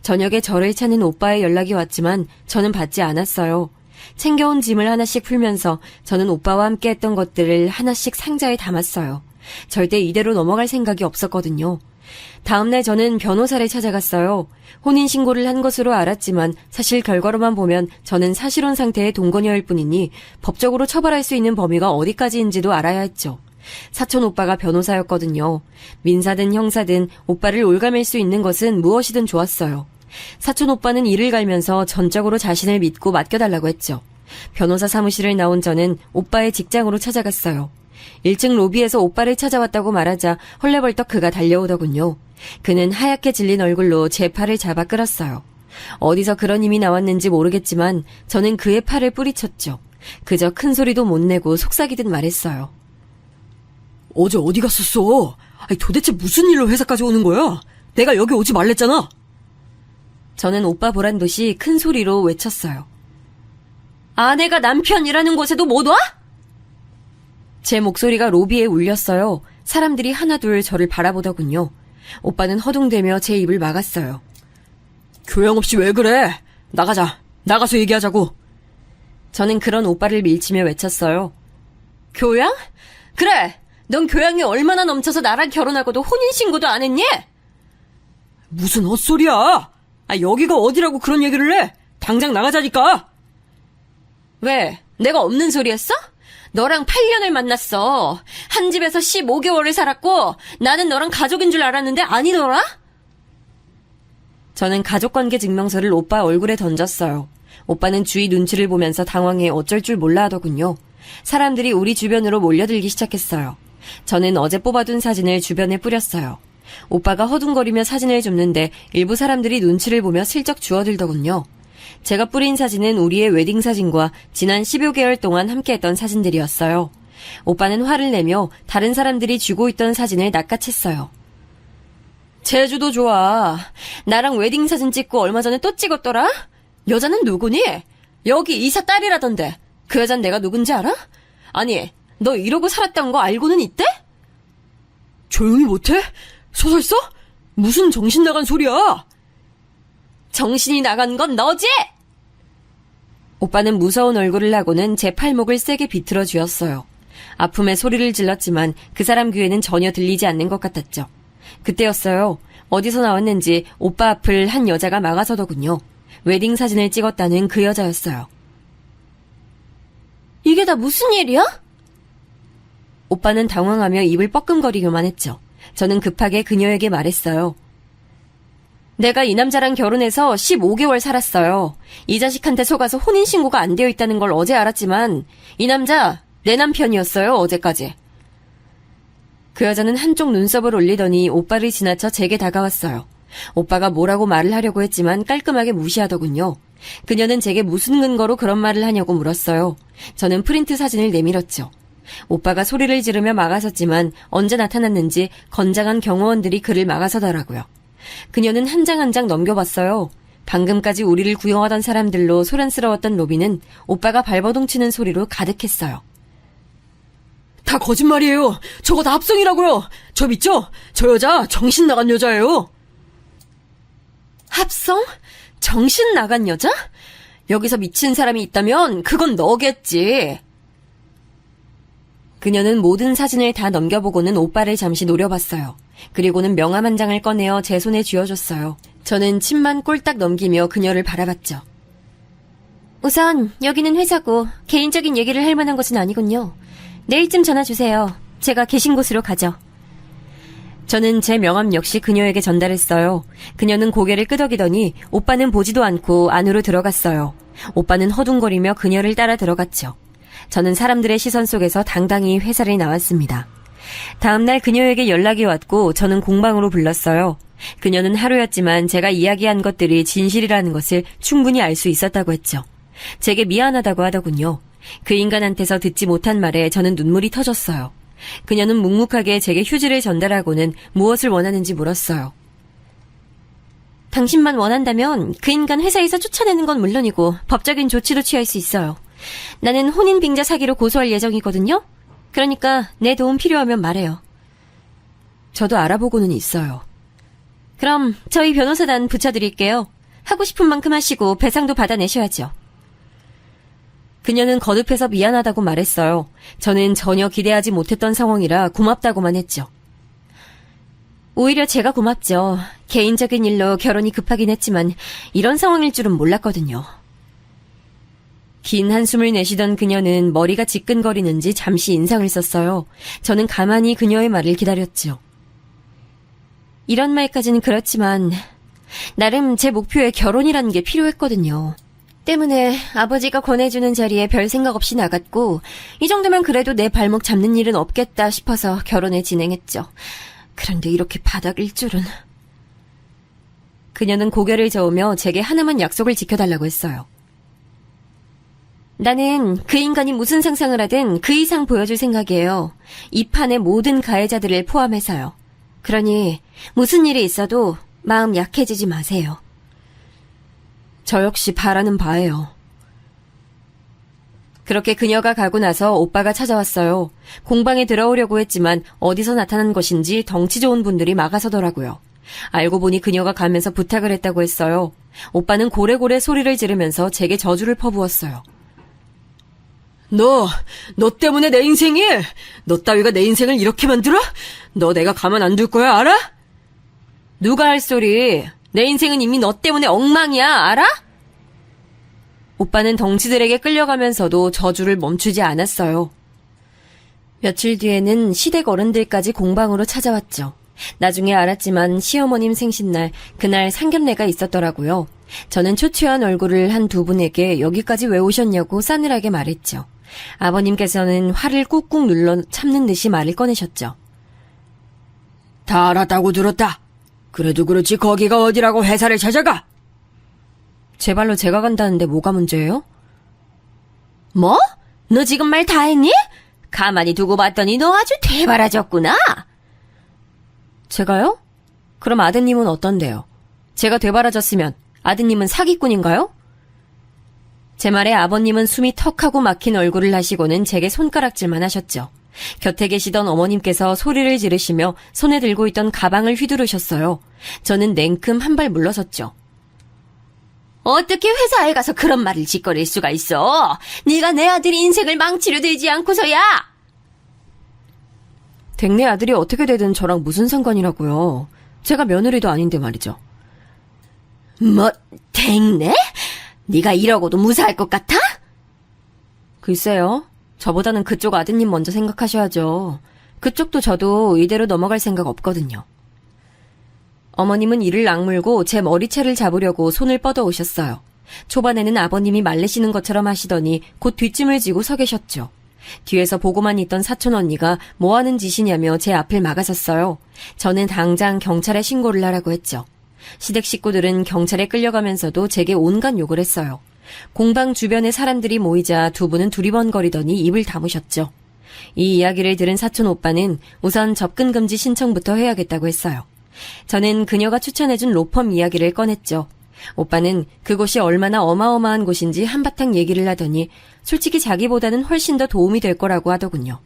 저녁에 저를 찾는 오빠의 연락이 왔지만 저는 받지 않았어요. 챙겨온 짐을 하나씩 풀면서 저는 오빠와 함께 했던 것들을 하나씩 상자에 담았어요. 절대 이대로 넘어갈 생각이 없었거든요. 다음날 저는 변호사를 찾아갔어요. 혼인신고를 한 것으로 알았지만 사실 결과로만 보면 저는 사실혼 상태의 동거녀일 뿐이니 법적으로 처벌할 수 있는 범위가 어디까지인지도 알아야 했죠. 사촌 오빠가 변호사였거든요. 민사든 형사든 오빠를 올가맬 수 있는 것은 무엇이든 좋았어요. 사촌 오빠는 이를 갈면서 전적으로 자신을 믿고 맡겨달라고 했죠. 변호사 사무실을 나온 저는 오빠의 직장으로 찾아갔어요. 1층 로비에서 오빠를 찾아왔다고 말하자 헐레벌떡 그가 달려오더군요. 그는 하얗게 질린 얼굴로 제 팔을 잡아 끌었어요. 어디서 그런 힘이 나왔는지 모르겠지만 저는 그의 팔을 뿌리쳤죠. 그저 큰 소리도 못 내고 속삭이듯 말했어요. 어제 어디 갔었어? 아니, 도대체 무슨 일로 회사까지 오는 거야? 내가 여기 오지 말랬잖아. 저는 오빠 보란 듯이 큰 소리로 외쳤어요. 아내가 남편이라는 곳에도 못 와? 제 목소리가 로비에 울렸어요. 사람들이 하나둘 저를 바라보더군요. 오빠는 허둥대며 제 입을 막았어요. 교양 없이 왜 그래? 나가자. 나가서 얘기하자고. 저는 그런 오빠를 밀치며 외쳤어요. 교양? 그래! 넌 교양이 얼마나 넘쳐서 나랑 결혼하고도 혼인신고도 안 했니? 무슨 헛소리야! 여기가 어디라고 그런 얘기를 해? 당장 나가자니까! 왜? 내가 없는 소리 했어? 너랑 8년을 만났어. 한 집에서 15개월을 살았고 나는 너랑 가족인 줄 알았는데 아니더라? 저는 가족관계 증명서를 오빠 얼굴에 던졌어요. 오빠는 주위 눈치를 보면서 당황해 어쩔 줄 몰라 하더군요. 사람들이 우리 주변으로 몰려들기 시작했어요. 저는 어제 뽑아둔 사진을 주변에 뿌렸어요. 오빠가 허둥거리며 사진을 줍는데 일부 사람들이 눈치를 보며 슬쩍 주워들더군요. 제가 뿌린 사진은 우리의 웨딩 사진과 지난 10여 개월 동안 함께했던 사진들이었어요. 오빠는 화를 내며 다른 사람들이 쥐고 있던 사진을 낚아챘어요. 제주도 좋아. 나랑 웨딩 사진 찍고 얼마 전에 또 찍었더라? 여자는 누구니? 여기 이사 딸이라던데. 그 여잔 내가 누군지 알아? 아니, 너 이러고 살았던 거 알고는 있대? 조용히 못해? 소설 써? 무슨 정신 나간 소리야? 정신이 나간 건 너지? 오빠는 무서운 얼굴을 하고는 제 팔목을 세게 비틀어 쥐었어요. 아픔에 소리를 질렀지만 그 사람 귀에는 전혀 들리지 않는 것 같았죠. 그때였어요. 어디서 나왔는지 오빠 앞을 한 여자가 막아서더군요. 웨딩 사진을 찍었다는 그 여자였어요. 이게 다 무슨 일이야? 오빠는 당황하며 입을 뻐끔거리기만 했죠. 저는 급하게 그녀에게 말했어요. 내가 이 남자랑 결혼해서 15개월 살았어요. 이 자식한테 속아서 혼인신고가 안 되어 있다는 걸 어제 알았지만 이 남자 내 남편이었어요, 어제까지. 그 여자는 한쪽 눈썹을 올리더니 오빠를 지나쳐 제게 다가왔어요. 오빠가 뭐라고 말을 하려고 했지만 깔끔하게 무시하더군요. 그녀는 제게 무슨 근거로 그런 말을 하냐고 물었어요. 저는 프린트 사진을 내밀었죠. 오빠가 소리를 지르며 막아섰지만 언제 나타났는지 건장한 경호원들이 그를 막아서더라고요. 그녀는 한 장 한 장 넘겨봤어요. 방금까지 우리를 구경하던 사람들로 소란스러웠던 로비는 오빠가 발버둥 치는 소리로 가득했어요. 다 거짓말이에요. 저거 다 합성이라고요. 저 믿죠? 저 여자 정신 나간 여자예요. 합성? 정신 나간 여자? 여기서 미친 사람이 있다면 그건 너겠지. 그녀는 모든 사진을 다 넘겨보고는 오빠를 잠시 노려봤어요. 그리고는 명함 한 장을 꺼내어 제 손에 쥐어줬어요. 저는 침만 꼴딱 넘기며 그녀를 바라봤죠. 우선 여기는 회사고 개인적인 얘기를 할 만한 것은 아니군요. 내일쯤 전화 주세요. 제가 계신 곳으로 가죠. 저는 제 명함 역시 그녀에게 전달했어요. 그녀는 고개를 끄덕이더니 오빠는 보지도 않고 안으로 들어갔어요. 오빠는 허둥거리며 그녀를 따라 들어갔죠. 저는 사람들의 시선 속에서 당당히 회사를 나왔습니다. 다음날 그녀에게 연락이 왔고 저는 공방으로 불렀어요. 그녀는 하루였지만 제가 이야기한 것들이 진실이라는 것을 충분히 알 수 있었다고 했죠. 제게 미안하다고 하더군요. 그 인간한테서 듣지 못한 말에 저는 눈물이 터졌어요. 그녀는 묵묵하게 제게 휴지를 전달하고는 무엇을 원하는지 물었어요. 당신만 원한다면 그 인간 회사에서 쫓아내는 건 물론이고 법적인 조치도 취할 수 있어요. 나는 혼인빙자 사기로 고소할 예정이거든요. 그러니까 내 도움 필요하면 말해요. 저도 알아보고는 있어요. 그럼 저희 변호사단 붙여드릴게요. 하고 싶은 만큼 하시고 배상도 받아내셔야죠. 그녀는 거듭해서 미안하다고 말했어요. 저는 전혀 기대하지 못했던 상황이라 고맙다고만 했죠. 오히려 제가 고맙죠. 개인적인 일로 결혼이 급하긴 했지만 이런 상황일 줄은 몰랐거든요. 긴 한숨을 내쉬던 그녀는 머리가 지끈거리는지 잠시 인상을 썼어요. 저는 가만히 그녀의 말을 기다렸죠. 이런 말까지는 그렇지만 나름 제 목표에 결혼이라는 게 필요했거든요. 때문에 아버지가 권해주는 자리에 별 생각 없이 나갔고 이 정도면 그래도 내 발목 잡는 일은 없겠다 싶어서 결혼을 진행했죠. 그런데 이렇게 바닥일 줄은. 그녀는 고개를 저으며 제게 하나만 약속을 지켜달라고 했어요. 나는 그 인간이 무슨 상상을 하든 그 이상 보여줄 생각이에요. 이 판의 모든 가해자들을 포함해서요. 그러니 무슨 일이 있어도 마음 약해지지 마세요. 저 역시 바라는 바예요. 그렇게 그녀가 가고 나서 오빠가 찾아왔어요. 공방에 들어오려고 했지만 어디서 나타난 것인지 덩치 좋은 분들이 막아서더라고요. 알고 보니 그녀가 가면서 부탁을 했다고 했어요. 오빠는 고래고래 소리를 지르면서 제게 저주를 퍼부었어요. 너 때문에 내 인생이? 너 따위가 내 인생을 이렇게 만들어? 너 내가 가만 안 둘 거야, 알아? 누가 할 소리? 내 인생은 이미 너 때문에 엉망이야, 알아? 오빠는 덩치들에게 끌려가면서도 저주를 멈추지 않았어요. 며칠 뒤에는 시댁 어른들까지 공방으로 찾아왔죠. 나중에 알았지만 시어머님 생신날 그날 상견례가 있었더라고요. 저는 초췌한 얼굴을 한 두 분에게 여기까지 왜 오셨냐고 싸늘하게 말했죠. 아버님께서는 화를 꾹꾹 눌러 참는 듯이 말을 꺼내셨죠. 다 알았다고 들었다. 그래도 그렇지 거기가 어디라고 회사를 찾아가? 제 발로 제가 간다는데 뭐가 문제예요? 뭐? 너 지금 말 다 했니? 가만히 두고 봤더니 너 아주 되바라졌구나. 제가요? 그럼 아드님은 어떤데요? 제가 되바라졌으면 아드님은 사기꾼인가요? 제 말에 아버님은 숨이 턱하고 막힌 얼굴을 하시고는 제게 손가락질만 하셨죠. 곁에 계시던 어머님께서 소리를 지르시며 손에 들고 있던 가방을 휘두르셨어요. 저는 냉큼 한 발 물러섰죠. 어떻게 회사에 가서 그런 말을 짓거릴 수가 있어? 네가 내 아들 인생을 망치려 들지 않고서야! 댁내 아들이 어떻게 되든 저랑 무슨 상관이라고요. 제가 며느리도 아닌데 말이죠. 뭐, 댁내? 네가 이러고도 무사할 것 같아? 글쎄요. 저보다는 그쪽 아드님 먼저 생각하셔야죠. 그쪽도 저도 이대로 넘어갈 생각 없거든요. 어머님은 이를 악물고 제 머리채를 잡으려고 손을 뻗어 오셨어요. 초반에는 아버님이 말리시는 것처럼 하시더니 곧 뒷짐을 지고 서 계셨죠. 뒤에서 보고만 있던 사촌 언니가 뭐 하는 짓이냐며 제 앞을 막아섰어요. 저는 당장 경찰에 신고를 하라고 했죠. 시댁 식구들은 경찰에 끌려가면서도 제게 온갖 욕을 했어요. 공방 주변에 사람들이 모이자 두 분은 두리번거리더니 입을 다무셨죠. 이 이야기를 들은 사촌 오빠는 우선 접근 금지 신청부터 해야겠다고 했어요. 저는 그녀가 추천해준 로펌 이야기를 꺼냈죠. 오빠는 그곳이 얼마나 어마어마한 곳인지 한바탕 얘기를 하더니 솔직히 자기보다는 훨씬 더 도움이 될 거라고 하더군요.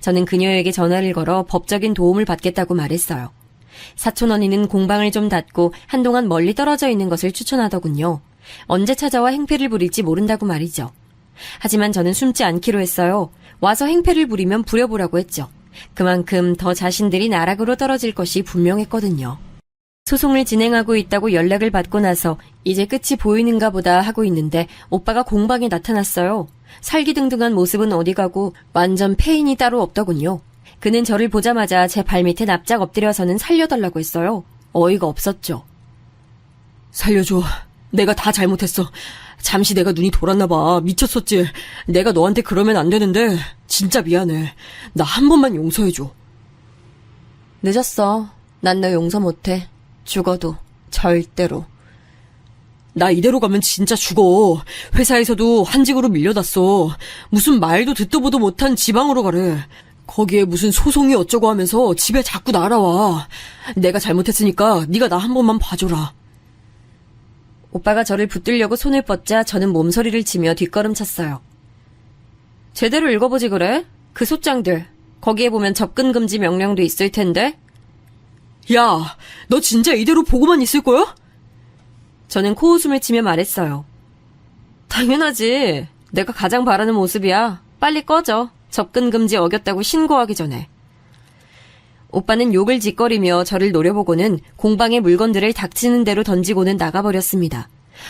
저는 그녀에게 전화를 걸어 법적인 도움을 받겠다고 말했어요. 사촌 언니는 공방을 좀 닫고 한동안 멀리 떨어져 있는 것을 추천하더군요. 언제 찾아와 행패를 부릴지 모른다고 말이죠. 하지만 저는 숨지 않기로 했어요. 와서 행패를 부리면 부려보라고 했죠. 그만큼 더 자신들이 나락으로 떨어질 것이 분명했거든요. 소송을 진행하고 있다고 연락을 받고 나서 이제 끝이 보이는가 보다 하고 있는데 오빠가 공방에 나타났어요. 살기등등한 모습은 어디 가고 완전 페인이 따로 없더군요. 그는 저를 보자마자 제 발밑에 납작 엎드려서는 살려달라고 했어요. 어이가 없었죠. 살려줘. 내가 다 잘못했어. 잠시 내가 눈이 돌았나 봐. 미쳤었지. 내가 너한테 그러면 안 되는데 진짜 미안해. 나 한 번만 용서해줘. 늦었어. 난 너 용서 못해. 죽어도 절대로. 나 이대로 가면 진짜 죽어. 회사에서도 한직으로 밀려났어. 무슨 말도 듣도 보도 못한 지방으로 가래. 거기에 무슨 소송이 어쩌고 하면서 집에 자꾸 날아와. 내가 잘못했으니까 네가 나 한 번만 봐줘라. 오빠가 저를 붙들려고 손을 뻗자 저는 몸서리를 치며 뒷걸음쳤어요. 제대로 읽어보지 그래? 그 소장들. 거기에 보면 접근 금지 명령도 있을 텐데. 야, 너 진짜 이대로 보고만 있을 거야? 저는 코웃음을 치며 말했어요. 당연하지. 내가 가장 바라는 모습이야. 빨리 꺼져. 접근 금지 어겼다고 신고하기 전에. 오빠는 욕을 짓거리며 저를 노려보고는 공방의 물건들을 닥치는 대로 던지고는 나가버렸습니다.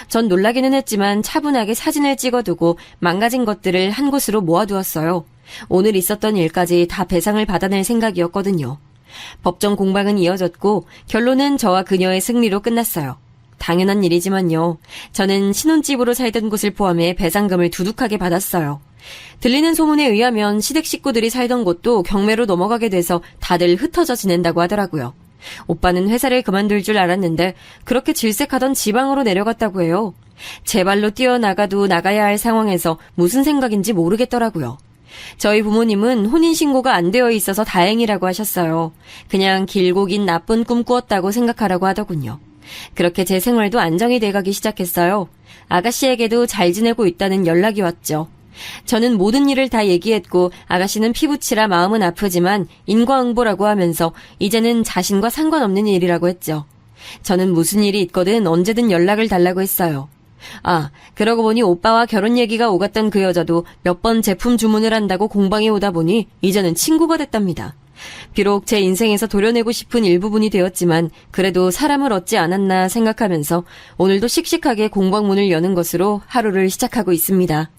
전 놀라기는 했지만 차분하게 사진을 찍어두고 망가진 것들을 한 곳으로 모아두었어요. 오늘 있었던 일까지 다 배상을 받아낼 생각이었거든요. 법정 공방은 이어졌고 결론은 저와 그녀의 승리로 끝났어요. 당연한 일이지만요. 저는 신혼집으로 살던 곳을 포함해 배상금을 두둑하게 받았어요. 들리는 소문에 의하면 시댁 식구들이 살던 곳도 경매로 넘어가게 돼서 다들 흩어져 지낸다고 하더라고요. 오빠는 회사를 그만둘 줄 알았는데 그렇게 질색하던 지방으로 내려갔다고 해요. 제 발로 뛰어나가도 나가야 할 상황에서 무슨 생각인지 모르겠더라고요. 저희 부모님은 혼인신고가 안 되어 있어서 다행이라고 하셨어요. 그냥 길고 긴 나쁜 꿈 꾸었다고 생각하라고 하더군요. 그렇게 제 생활도 안정이 돼가기 시작했어요. 아가씨에게도 잘 지내고 있다는 연락이 왔죠. 저는 모든 일을 다 얘기했고 아가씨는 피부치라 마음은 아프지만 인과응보라고 하면서 이제는 자신과 상관없는 일이라고 했죠. 저는 무슨 일이 있거든 언제든 연락을 달라고 했어요. 아, 그러고 보니 오빠와 결혼 얘기가 오갔던 그 여자도 몇 번 제품 주문을 한다고 공방에 오다 보니 이제는 친구가 됐답니다. 비록 제 인생에서 도려내고 싶은 일부분이 되었지만 그래도 사람을 얻지 않았나 생각하면서 오늘도 씩씩하게 공방 문을 여는 것으로 하루를 시작하고 있습니다.